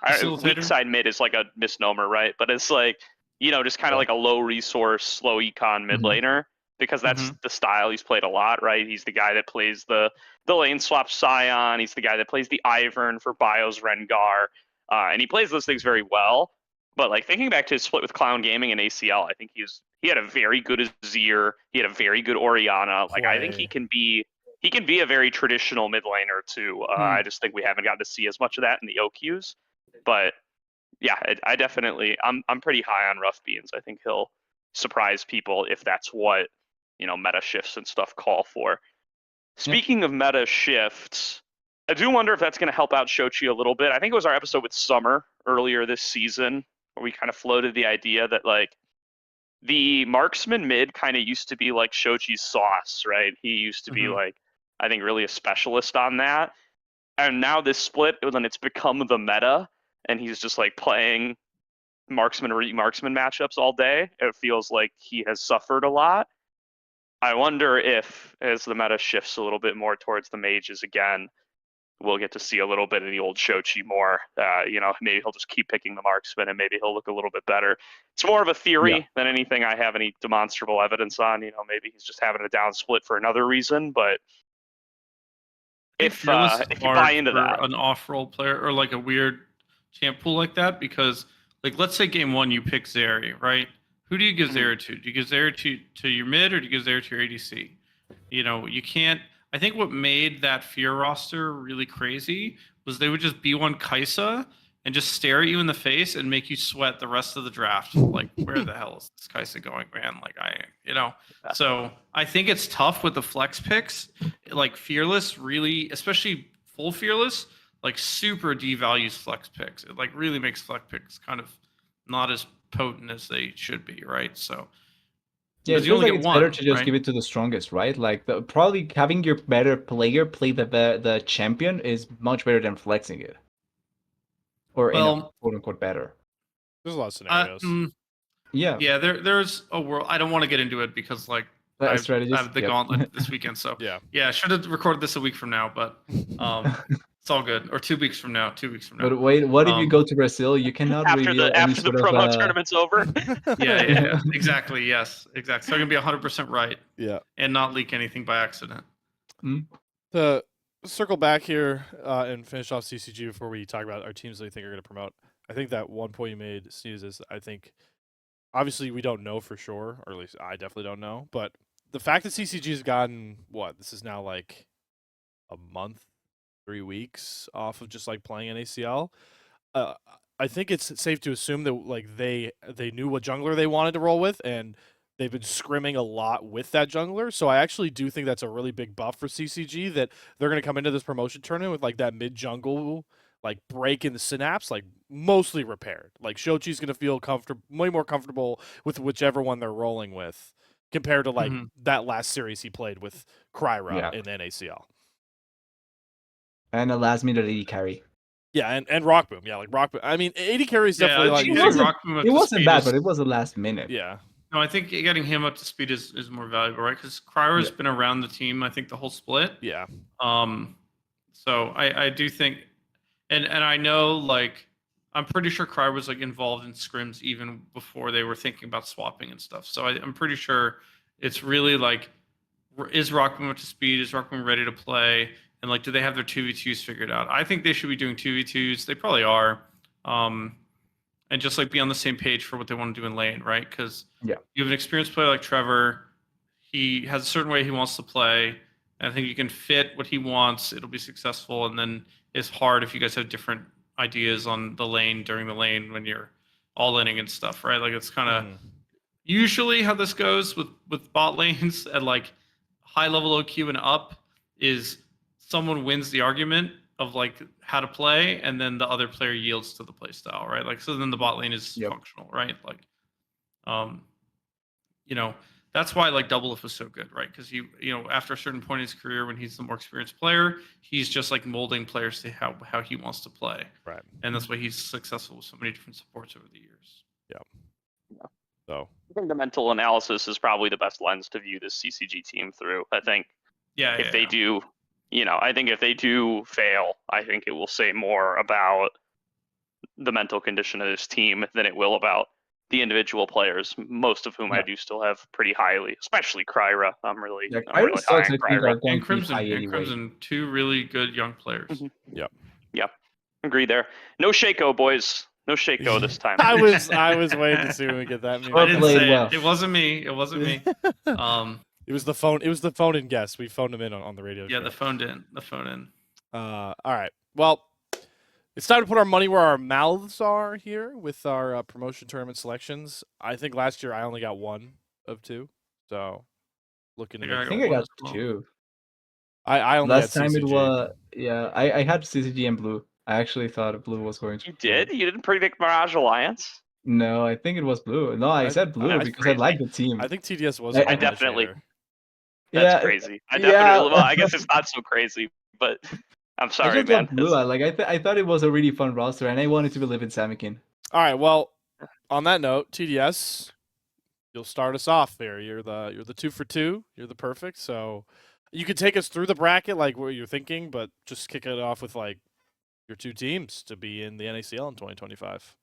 Facilitator? side mid is like a misnomer, right? But it's like, just kind of like a low resource, slow econ mid laner because that's the style he's played a lot, right? He's the guy that plays the lane swap Scion. He's the guy that plays the Ivern for Bios Rengar. And he plays those things very well. But like thinking back to his split with Clown Gaming and ACL, I think he had a very good Azir. He had a very good Orianna. Like I think he can be a very traditional mid laner too. I just think we haven't gotten to see as much of that in the OQs. But yeah, I definitely I'm pretty high on Rough Beans. I think he'll surprise people if that's what meta shifts and stuff call for. Speaking of meta shifts, I do wonder if that's going to help out Shochi a little bit. I think it was our episode with Summer earlier this season where we kind of floated the idea that like the marksman mid kind of used to be like Shochi's sauce, right? He used to be like, I think really a specialist on that. And now this split, then it's become the meta and he's just like playing marksman matchups all day. It feels like he has suffered a lot. I wonder if as the meta shifts a little bit more towards the mages again, we'll get to see a little bit of the old Shochi more. Maybe he'll just keep picking the marksman and maybe he'll look a little bit better. It's more of a theory than anything I have any demonstrable evidence on. Maybe he's just having a down split for another reason, but if you buy into that, an off-role player or like a weird champ pool like that, because like let's say game 1 you pick Zeri, right? Who do you give Zeri to? Do you give Zeri to your mid or do you give Zeri to your ADC? You can't. I think what made that Fear roster really crazy was they would just B1 Kaisa and just stare at you in the face and make you sweat the rest of the draft. Like, where the hell is this Kaisa going, man? Like, So I think it's tough with the flex picks. Like, Fearless really, especially full Fearless, like super devalues flex picks. It like really makes flex picks kind of not as potent as they should be, right? So yeah, it feels like it's better to just give it to the strongest, right? Like probably having your better player play the champion is much better than flexing it, or quote unquote better. There's a lot of scenarios. Yeah. There's a world. I don't want to get into it because like I have the gauntlet this weekend. So yeah, should have recorded this a week from now, but it's all good. Or 2 weeks from now. 2 weeks from now. But wait, what if you go to Brazil? You cannot after reveal the promo tournament's over. Yeah, exactly. Yes, exactly. So I'm gonna be 100% right. Yeah, and not leak anything by accident. To circle back here and finish off CCG before we talk about our teams that we think are going to promote. I think that one point you made, Sneeze, is I think obviously we don't know for sure, or at least I definitely don't know. But the fact that CCG has gotten this is now like a month, 3 weeks off of just like playing an ACL. I think it's safe to assume that like they knew what jungler they wanted to roll with, and they've been scrimming a lot with that jungler. So I actually do think that's a really big buff for CCG, that they're going to come into this promotion tournament with like that mid jungle like break in the synapse, like mostly repaired. Like Shochi's going to feel way more comfortable with whichever one they're rolling with compared to like that last series he played with Kryra in NACL. And a last minute AD carry. Yeah, and Rock Boom. Yeah, like Rock Boom. I mean, AD carry is definitely like... It wasn't bad, but it was the last minute. Yeah. No, I think getting him up to speed is more valuable, right? Because Kryra's been around the team, I think, the whole split. Yeah. So I do think... And I know, like, I'm pretty sure Kryra was, like, involved in scrims even before they were thinking about swapping and stuff. So I'm pretty sure it's really, like, is Rock Boom up to speed? Is Rock Boom ready to play? And like, do they have their 2v2s figured out? I think they should be doing 2v2s. They probably are. and just like be on the same page for what they want to do in lane, right? Because Yeah. you have an experienced player like Trevor. He has a certain way he wants to play. And I think you can fit what he wants. It'll be successful. And then it's hard if you guys have different ideas on the lane during the lane when you're all inning and stuff, right? Like it's kind of usually how this goes with bot lanes at like high level OQ and up is someone wins the argument of like how to play, and then the other player yields to the play style, right? Like so then the bot lane is Yep. functional, right? Like, you know, that's why like Doublelift was so good, right? Because after a certain point in his career, when he's the more experienced player, he's just like molding players to how he wants to play, Right. and that's why he's successful with so many different supports over the years. So I think the mental analysis is probably the best lens to view this CCG team through. I think if they do, I think if they do fail, I think it will say more about the mental condition of this team than it will about the individual players, most of whom I do still have pretty highly, especially Kryra. I'm really high on Kryra. And Crimson, two really good young players. Yep. Agree there. No Shaco, boys. No Shaco this time. I was waiting to see when we get that. I didn't say it. It wasn't me. It wasn't me. It was the phone. It was the phone in guest. We phoned him in on the radio. Yeah, show. the phone in. All right. Well, it's time to put our money where our mouths are here with our promotion tournament selections. I think last year I only got 1 of 2. So looking at I think I got 2. I only last had time CCG. it was I had CCG and blue. I actually thought blue was going to. You did? You didn't predict Mirage Alliance? No, I think it was blue. No, I said blue because I like the team. I think TDS was. I definitely. That's That's crazy. I definitely. Well, I guess it's not so crazy, but I'm sorry, man. Blue. I thought it was a really fun roster, and I wanted to believe in Samikin. All right. Well, on that note, TDS, you'll start us off there. You're the 2 for 2. You're the perfect. So you could take us through the bracket, like what you're thinking, but just kick it off with like your 2 teams to be in the NACL in 2025.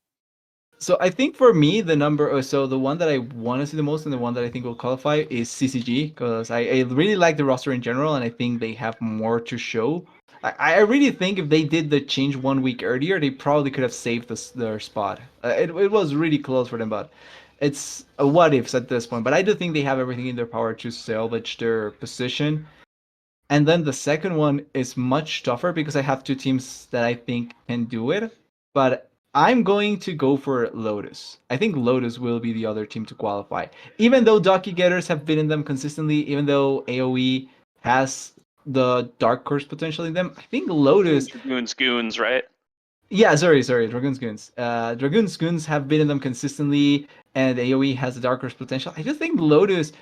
So I think for me, the one that I want to see the most and the one that I think will qualify is CCG, because I really like the roster in general, and I think they have more to show. I really think if they did the change 1 week earlier, they probably could have saved their spot. It was really close for them, but it's a what ifs at this point. But I do think they have everything in their power to salvage their position. And then the second one is much tougher because I have 2 teams that I think can do it, but I'm going to go for Lotus. I think Lotus will be the other team to qualify. Even though Duckie Getters have been in them consistently, even though AOE has the dark horse potential in them, I think Lotus... Dragoon's Goons, right? Yeah, sorry, Dragoon's Goons. Dragoon's Goons have been in them consistently, and AOE has the dark horse potential. I just think Lotus...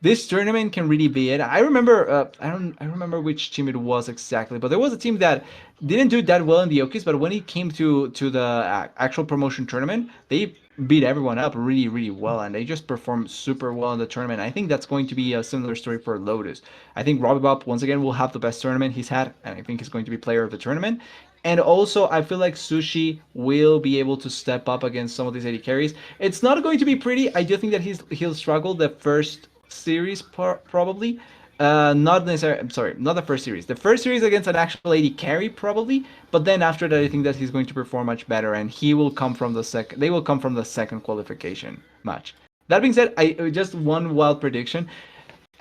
This tournament can really be it. I remember, I remember which team it was exactly, but there was a team that didn't do that well in the Okies, but when it came to the actual promotion tournament, they beat everyone up really, really well, and they just performed super well in the tournament. I think that's going to be a similar story for Lotus. I think Robbie Bob, once again, will have the best tournament he's had, and I think he's going to be player of the tournament. And also, I feel like Sushi will be able to step up against some of these 80 carries. It's not going to be pretty. I do think that he'll struggle the first series probably, not necessarily. I'm sorry, not the first series. The first series against an actual 80 carry probably, but then after that, I think that he's going to perform much better, and he will come from the second. They will come from the second qualification match. That being said, I just one wild prediction.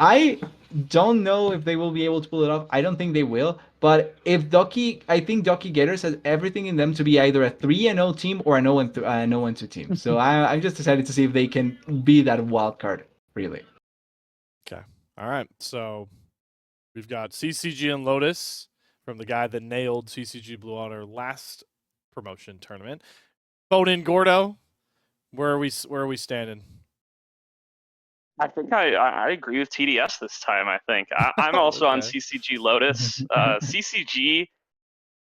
I don't know if they will be able to pull it off. I don't think they will. But I think Duckie Getters has everything in them to be either a 3-0 team or a 0-2 team. So I'm just excited to see if they can be that wild card, really. Okay. All right. So we've got CCG and Lotus from the guy that nailed CCG Blue on our last promotion tournament. Phone in Gordo. Where are we standing? I think I agree with TDS this time. I think I'm also on CCG Lotus. CCG,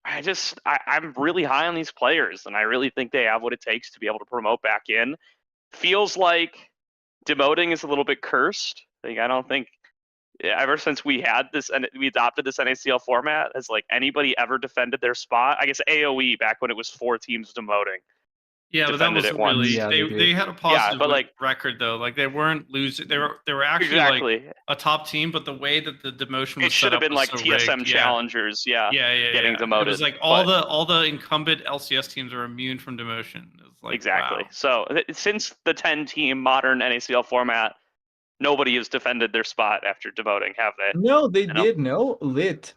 I'm really high on these players, and I really think they have what it takes to be able to promote back in. Feels like demoting is a little bit cursed. Like, I don't think ever since we had this and we adopted this NACL format, has like anybody ever defended their spot? I guess AOE back when it was 4 teams demoting. Yeah, but that defended it wasn't once. really. Yeah, they They did. had a positive but, like- record though. Like they weren't losing. They were actually like Exactly. a top team, but the way that the demotion was It should set have up been was like so TSM rigged. challengers, getting It demoted. was like but- all the incumbent LCS teams are immune from demotion. It was like, exactly. wow. So since the 10-team modern NACL format, nobody has defended their spot after demoting, have they? No, they know. did. No, Lit.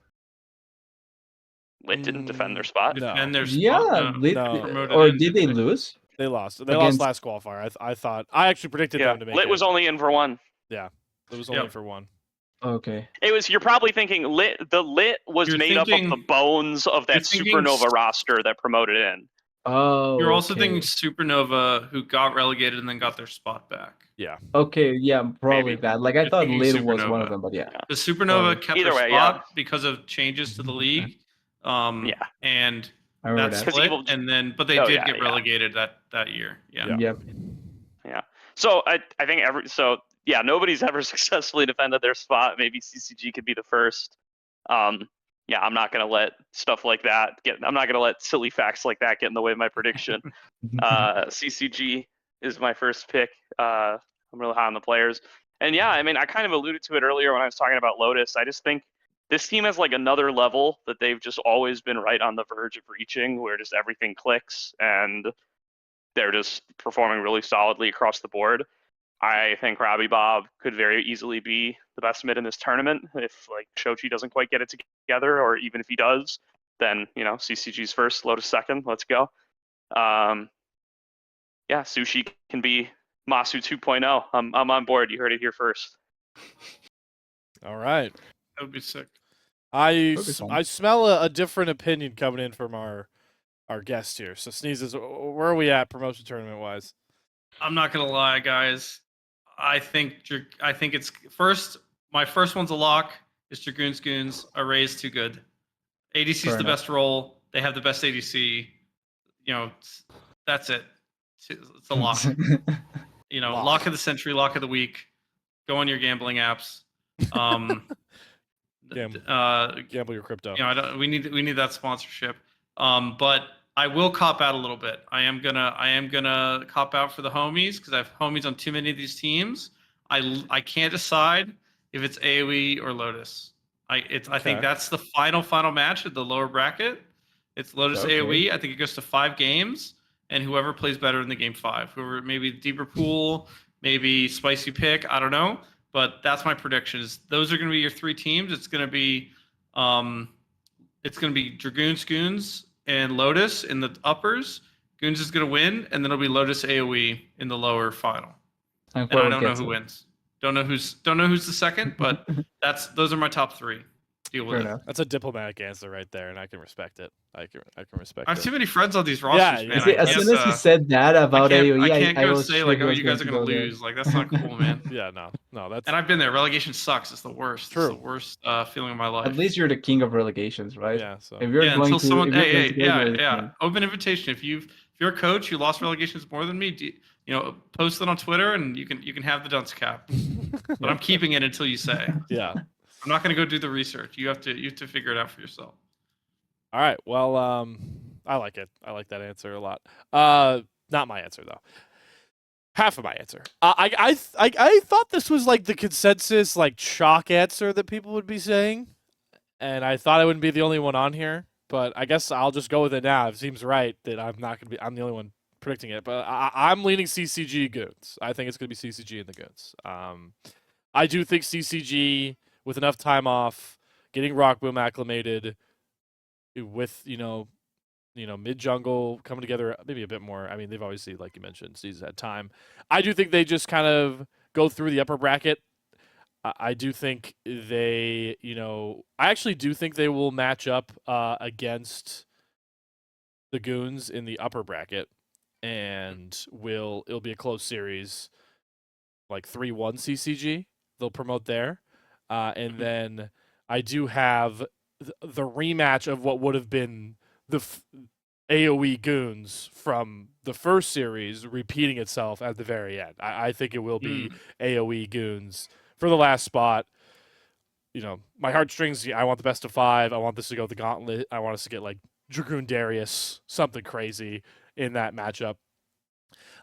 Lit didn't defend their spot. No. Defend their spot. Yeah, No. Lit. No. Promoted Or in, did they didn't lose? They lost. They Against- lost last qualifier. I thought I actually predicted Yeah, them to make Lit it. was only in for one. It was only Yep. for one. Okay. It was. You're probably thinking the Lit was You're made up of the thinking- bones of that you're thinking Supernova s- roster that promoted in. Oh. You're also okay. thinking Supernova, who got relegated and then got their spot back. Okay, yeah, probably Maybe. that. Like I You're thought thinking Lit was one Supernova. of them, but yeah. The Supernova Oh. kept Either their way, yeah. spot because of changes to the league. Yeah. And I remember that that. 'Cause split, Evil- and then but they Oh, did yeah, get yeah. relegated that year. Yeah. Yeah. Yep. So I think nobody's ever successfully defended their spot. Maybe CCG could be the first. Yeah, I'm not gonna let stuff like that I'm not gonna let silly facts like that get in the way of my prediction. CCG is my first pick. I'm really high on the players. And yeah, I mean, I kind of alluded to it earlier when I was talking about Lotus. I just think this team has like another level that they've just always been right on the verge of reaching, where just everything clicks and they're just performing really solidly across the board. I think Robbie Bob could very easily be the best mid in this tournament if like Shochi doesn't quite get it together, or even if he does, then CCG's first, Lotus second. Let's go. Yeah, Sushi can be Masu 2.0. I'm on board. You heard it here first. All right. That would be sick. I That'd be fun. I smell a different opinion coming in from our guest here. So Sneezes, where are we at promotion tournament wise? I'm not gonna lie, guys. I think it's first. My first one's a lock. Is Dragoon's Goons. Array's too good. ADC's Fair the enough. best role. They have the best ADC. That's it. It's a lock. Lock. Lock of the century, lock of the week. Go on your gambling apps. Gamble your crypto. We need that sponsorship. But I will cop out a little bit. I am gonna cop out for the homies because I have homies on too many of these teams. I can't decide if it's AOE or Lotus. I Okay. think that's the final match of the lower bracket. It's Lotus Okay. AOE. I think it goes to 5 games, and whoever plays better in the game 5, whoever maybe deeper pool, maybe spicy pick, I don't know. But that's my prediction. Those are going to be your 3 teams. It's going to be Dragoon, Goons, and Lotus in the uppers. Goons is going to win, and then it'll be Lotus AOE in the lower final. And And I whoever don't know gets who it. wins. Don't know who's the second, but those are my top 3. Deal with Fair it. enough. That's a diplomatic answer right there, and I can respect it. I can respect I have it. too many friends on these rosters, Yeah, man. see, I As guess, soon as he said that about I AOE, can't go was say sure like, he oh, was you guys are going gonna to go there. lose. Like that's not cool, man. Yeah, no, that's And I've been there. Relegation sucks. It's the worst. True. It's the worst feeling of my life. At least you're the king of relegations, right? yeah. So If you're yeah, going until to, someone, if you're hey, going to go yeah, to yeah. relegation- Open invitation. If you're a coach who lost relegations more than me, post it on Twitter and you can have the dunce cap. But I'm keeping it until you say. yeah. I'm not going to go do the research. You have to figure it out for yourself. All right. Well, I like it. I like that answer a lot. Not my answer though. Half of my answer. I thought this was like the consensus, like chalk answer that people would be saying, and I thought I wouldn't be the only one on here. But I guess I'll just go with it now. It seems right that I'm the only one predicting it. But I'm leaning CCG Goons. I think it's going to be CCG and the Goons. I do think CCG with enough time off, getting Rock Boom acclimated, with mid jungle coming together maybe a bit more. I mean, they've obviously, like you mentioned, Seasons had time. I do think they just kind of go through the upper bracket. I do think they, I actually do think they will match up against the Goons in the upper bracket, and it'll be a close series, like 3-1 CCG. They'll promote there, and then I do have the rematch of what would have been the AOE Goons from the first series repeating itself at the very end. I think it will be AOE Goons for the last spot. My heartstrings, I want the best of 5. I want this to go the gauntlet. I want us to get like Dragoon Darius, something crazy in that matchup.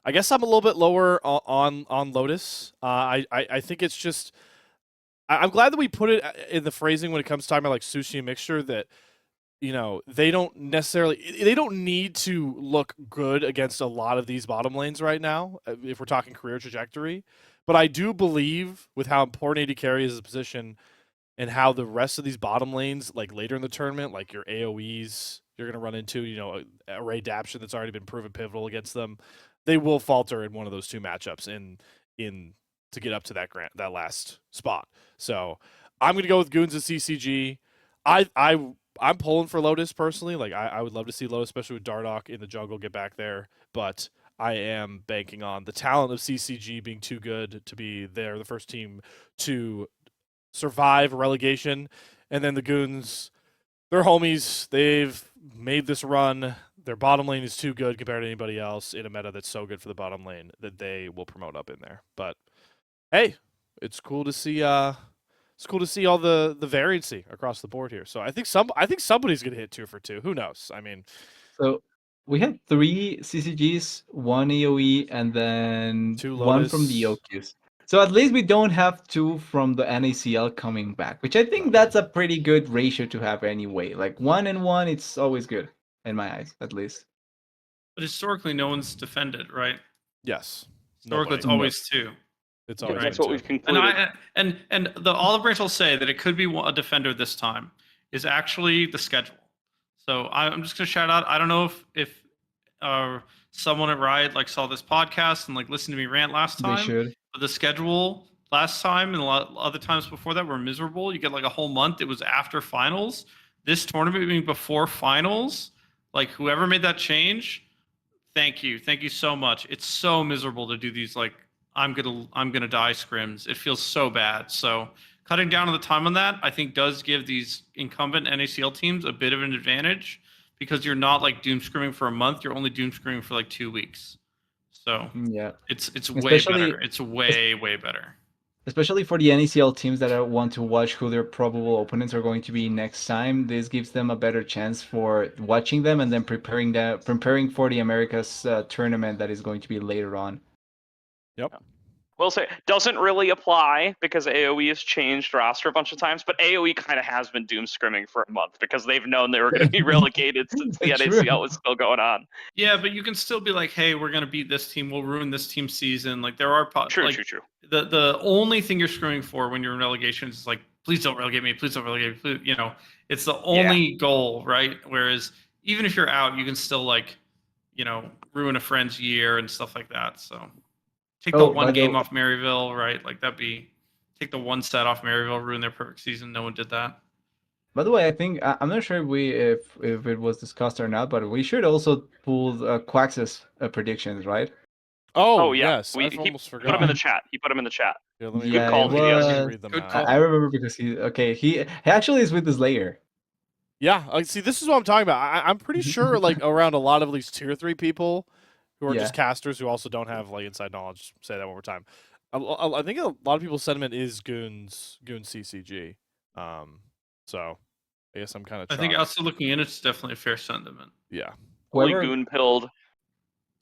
I guess I'm a little bit lower on Lotus. I think it's just I'm glad that we put it in the phrasing when it comes to talking about like sushi and mixture that they don't need to look good against a lot of these bottom lanes right now if we're talking career trajectory. But I do believe with how important AD carry is as a position and how the rest of these bottom lanes, like later in the tournament, like your AOEs, you're going to run into, Array Daption that's already been proven pivotal against them. They will falter in one of those two matchups in to get up to that last spot. So I'm going to go with Goons and CCG. I'm pulling for Lotus personally. Like I would love to see Lotus, especially with Dardoch in the jungle, get back there. But I am banking on the talent of CCG being too good to be there, the first team to survive relegation. And then the Goons, they're homies. They've made this run. Their bottom lane is too good compared to anybody else in a meta that's so good for the bottom lane that they will promote up in there. But hey, it's cool to see. It's cool to see all the variancy across the board here. So I think somebody's gonna hit 2 for 2. Who knows? I mean, So we had 3 CCGs, 1 AOE, and then 2 1 from the Lotus. OQs. So at least we don't have 2 from the NACL coming back, which I think No. that's a pretty good ratio to have anyway. Like 1 and 1, it's always good in my eyes, at least. But historically, no one's defended, right? Yes. Historically, it's Nobody. always 2. It's Yeah, always that's been what 2. we've concluded. And the olive branch will say that it could be a defender this time is actually the schedule. So I'm just gonna shout out. I don't know if someone at Riot like saw this podcast and like listened to me rant last They time. should. But the schedule last time and a lot other times before that were miserable. You get like a whole month. It was after finals. This tournament being before finals. Like whoever made that change, thank you so much. It's so miserable to do these like I'm gonna die scrims. It feels so bad. So cutting down on the time on that, I think, does give these incumbent NACL teams a bit of an advantage because you're not like doom scrimming for a month. You're only doom scrimming for like 2 weeks. So Yeah. it's way Especially- better. It's way better. Especially for the NACL teams that want to watch who their probable opponents are going to be next time, this gives them a better chance for watching them and then preparing for the Americas tournament that is going to be later on. Yep. Will say doesn't really apply because AOE has changed roster a bunch of times, but AOE kind of has been doom scrimming for a month because they've known they were going to be relegated since the True. NACL was still going on. Yeah, but you can still be like, hey, we're gonna beat this team. We'll ruin this team's season. Like there are True. the only thing you're screwing for when you're in relegation is like, please don't relegate me. Please don't relegate me. Please, it's the only goal, right? Whereas even if you're out, you can still like, ruin a friend's year and stuff like that. So take the Oh, by one the game way- off Maryville, right? Like take the one set off Maryville, ruin their perfect season. No one did that. By the way, I think I'm not sure if it was discussed or not, but we should also pull Quax's predictions, right? Oh, yeah. Yes. He I almost put forgot. them in the chat. He put them in the chat. Yeah, let me Yeah, call, let me TDS. read them Good out. call. I remember because he actually is with the Slayer. Yeah, see, this is what I'm talking about. I'm pretty sure, like, around a lot of at least tier 3 people who are just casters who also don't have like inside knowledge. Say that one more time. I think a lot of people's sentiment is Goons CCG. So I guess I'm kind of. I think outside looking in, it's definitely a fair sentiment. Yeah. Fully Whoever- goon pilled.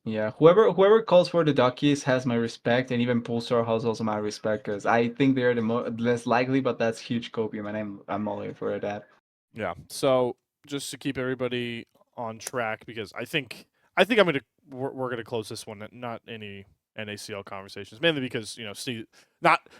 Yeah, whoever calls for the Duckies has my respect, and even Pulsar has also my respect because I think they're the less likely, but that's huge copium, and I'm all in for that. Yeah. So just to keep everybody on track, because I think we're gonna close this one. Not any NACL conversations, mainly because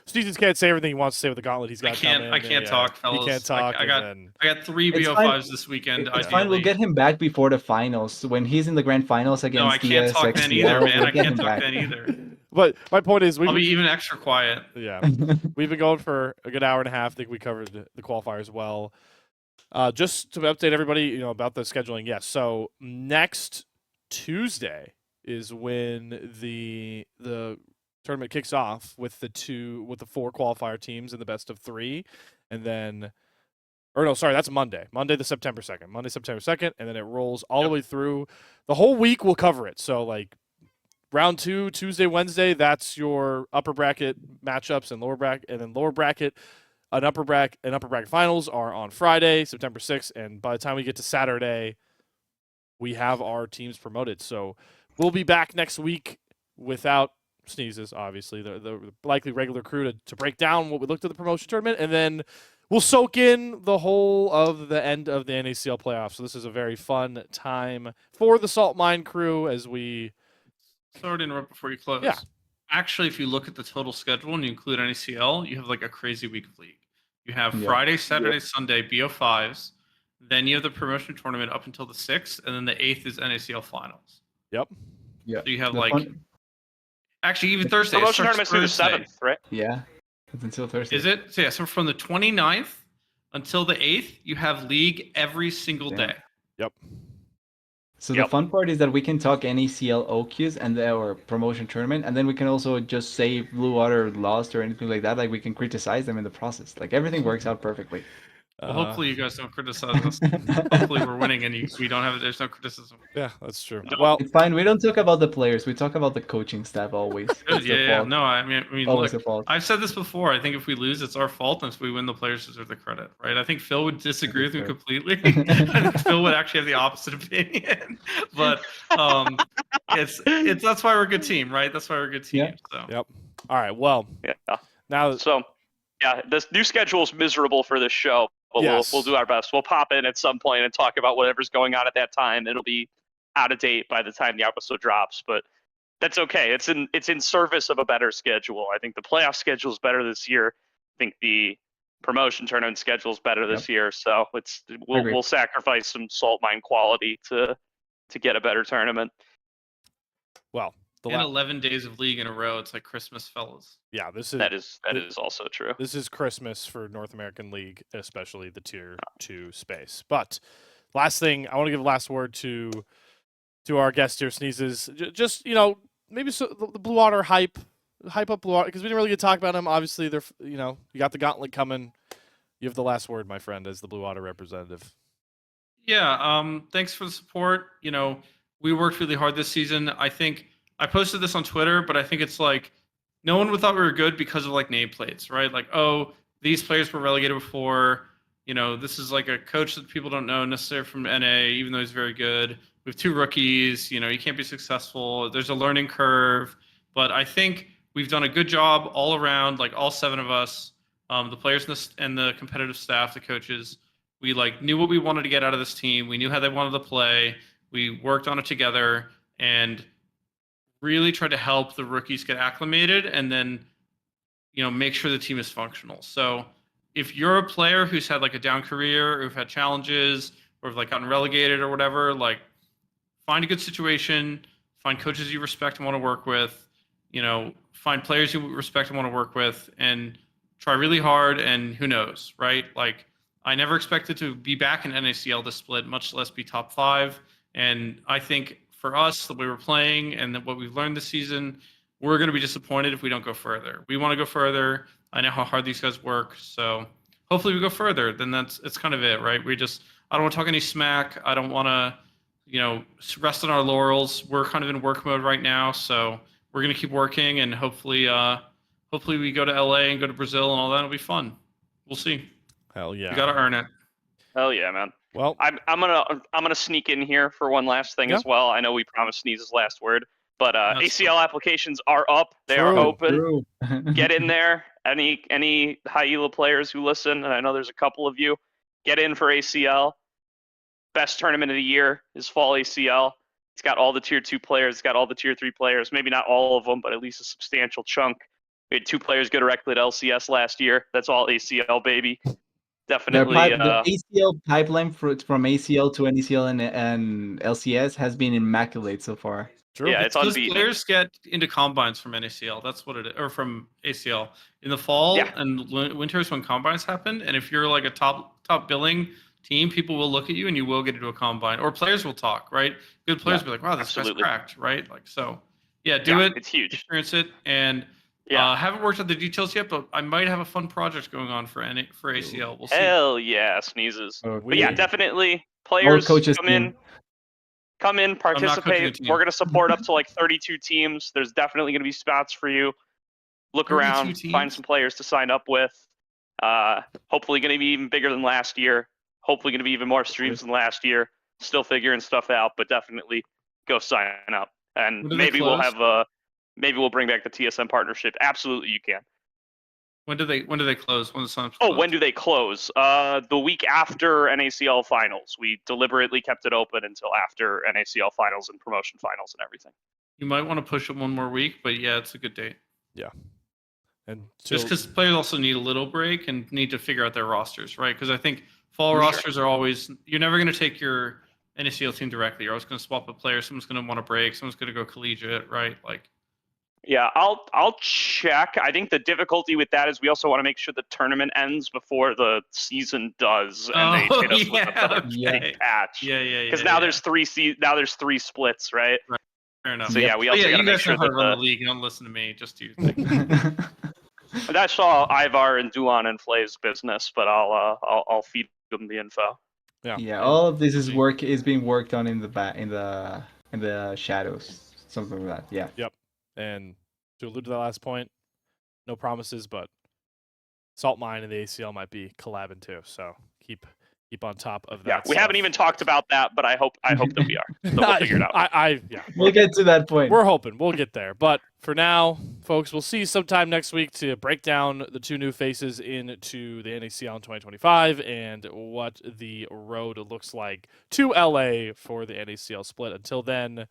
Stevens can't say everything he wants to say with the gauntlet. He's got. I can't talk, fellas. He can't talk. I got 3 It's BO5s fine. this weekend. It's fine. We'll ideally. get him back before the finals when he's in the grand finals against. No, I can't DS, talk then XCL, either, man. we'll I get can't him talk back. then either. But my point is, I'll be even extra quiet. yeah, we've been going for a good hour and a half. I think we covered the qualifiers well. Just to update everybody, about the scheduling. Yes, so next Tuesday is when the tournament kicks off with the 4 qualifier teams in the best of 3, and then, or no, sorry, that's Monday, September 2nd, and then it rolls all the way through. The whole week we'll cover it. So like round 2, Tuesday, Wednesday, that's your upper bracket matchups and lower bracket, and then lower bracket. An upper bracket finals are on Friday, September 6th, and by the time we get to Saturday, we have our teams promoted. So we'll be back next week without Sneezes, obviously, the likely regular crew to break down what we looked at the promotion tournament, and then we'll soak in the whole of the end of the NACL playoffs. So this is a very fun time for the Salt Mine crew as we... Sorry to interrupt before you close. Yeah. Actually, if you look at the total schedule and you include NACL, you have like a crazy week of league. You have Yeah. Friday, Saturday, Sunday, BO5s. Then you have the promotion tournament up until the 6th, and then the 8th is NACL finals. Yep. Yeah. So you have The like... fun- Actually, even Thursday. it Promotion starts tournament's through the Thursday. 7th, right? Yeah. It's until Thursday. Is it? So yeah, so from the 29th until the 8th, you have league every single Damn. day. Yep. So the fun part is that we can talk NACL OQs and our promotion tournament, and then we can also just say Blue Water lost or anything like that. Like we can criticize them in the process. Like everything works out perfectly. Well, hopefully you guys don't criticize us. Hopefully we're winning and we don't have. There's no criticism. Yeah, that's true. No. Well, It's fine. We don't talk about the players. We talk about the coaching staff always. Good, It's their yeah. fault. No, I mean, Always look, their fault. I've said this before. I think if we lose, it's our fault, and if we win, the players deserve the credit, right? I think Phil would disagree with me fair. completely. I think Phil would actually have the opposite opinion. But it's that's why we're a good team, right? That's why we're a good team. Yeah. So yep. All right. Well, Yeah. now So, yeah, this new schedule is miserable for this show, but Yes. we'll do our best. We'll pop in at some point and talk about whatever's going on at that time. It'll be out of date by the time the episode drops, but that's okay. It's in service of a better schedule. I think the playoff schedule is better this year. I think the promotion tournament schedule is better this year. So Agreed. we'll sacrifice some salt mine quality to get a better tournament. well, the in 11 days of league in a row, it's like Christmas, fellas. yeah, this is That is also true. this is Christmas for North American League, especially the Tier 2 space. But last thing, I want to give a last word to our guest here, Sneezes. Just, maybe the Blue Water hype up Blue Water, because we didn't really get to talk about them. Obviously, they're, you got the gauntlet coming. You have the last word, my friend, as the Blue Water representative. Yeah, thanks for the support. We worked really hard this season. I think I posted this on Twitter, but I think it's like no one would thought we were good because of like nameplates, right? Like, oh, these players were relegated before. This is like a coach that people don't know necessarily from NA, even though he's very good. We have 2 rookies. You can't be successful. There's a learning curve, but I think we've done a good job all around. Like all 7 of us, the players and the competitive staff, the coaches. We knew what we wanted to get out of this team. We knew how they wanted to play. We worked on it together and really tried to help the rookies get acclimated and then, make sure the team is functional. So if you're a player who's had like a down career or who've had challenges or have like gotten relegated or whatever, find a good situation, find coaches you respect and want to work with, find players you respect and want to work with, and try really hard. And who knows, right? I never expected to be back in NACL this split, much less be top 5. And I think for us, the way we're playing and what we've learned this season, we're going to be disappointed if we don't go further. We want to go further. I know how hard these guys work. So hopefully we go further. Then it's kind of it, right? I don't want to talk any smack. I don't want to, rest on our laurels. We're kind of in work mode right now. So we're going to keep working, and hopefully we go to LA and go to Brazil and all that. It'll be fun. We'll see. Hell yeah. You got to earn it. Hell yeah, man. Well, I'm gonna sneak in here for one last thing as well. I know we promised Sneeze's last word, but ACL applications are up. They are open. True. Get in there. Any Hyela players who listen, and I know there's a couple of you, get in for ACL. Best tournament of the year is Fall ACL. It's got all the Tier 2 players. It's got all the Tier 3 players. Maybe not all of them, but at least a substantial chunk. We had 2 players go directly to LCS last year. That's all ACL, baby. Definitely. The ACL pipeline from ACL to NACL and LCS has been immaculate so far. true. Yeah, it's Those unbeaten. players get into combines from NACL. That's what it is, or from ACL in the fall and winters when combines happen. And if you're like a top billing team, people will look at you and you will get into a combine, or players will talk. Right? Good players will be like, "Wow, this guy's cracked." Right? So, do it. It's huge. Experience it, and haven't worked out the details yet, but I might have a fun project going on for ACL. We'll see. Hell yeah, Sneezes. Okay. But yeah, definitely players coaches come in, participate. We're gonna support up to like 32 teams. There's definitely gonna be spots for you. Look around, find some players to sign up with. Hopefully gonna be even bigger than last year. Hopefully gonna be even more streams than last year. Still figuring stuff out, but definitely go sign up. and When do they maybe we'll close? have maybe we'll bring back the TSM partnership. Absolutely, you can. When do they close? When the Suns Oh, close? when do they close? The week after NACL finals. We deliberately kept it open until after NACL finals and promotion finals and everything. You might want to push it one more week, but yeah, it's a good date. And Just because players also need a little break and need to figure out their rosters, right? Because I think fall For sure. rosters are always, you're never going to take your NACL team directly. You're always going to swap a player. Someone's going to want to break. Someone's going to go collegiate, right? Like, Yeah, I'll check. I think the difficulty with that is we also want to make sure the tournament ends before the season does, and they hit us with another big patch. Yeah. Because now there's three splits, right? Fair enough. So yeah, we also got to you make guys sure know how to run that the league. You don't listen to me. Just do your thing. that's all Ivar and Duan and Flay's business, but I'll feed them the info. Yeah, all of this is being worked on in the shadows, something like that. Yeah. Yep. And to allude to that last point, no promises, but Salt Mine and the ACL might be collabing too. So keep on top of that. Yeah, we haven't even talked about that, but I hope that we are. So we'll figure it out. Yeah. We'll get to that point. We're hoping we'll get there. But for now, folks, we'll see you sometime next week to break down the two new faces into the NACL in 2025 and what the road looks like to LA for the NACL split. Until then,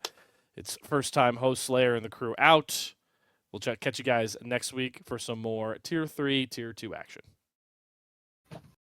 it's first time host Slayer and the crew out. We'll catch you guys next week for some more Tier 3, Tier 2 action.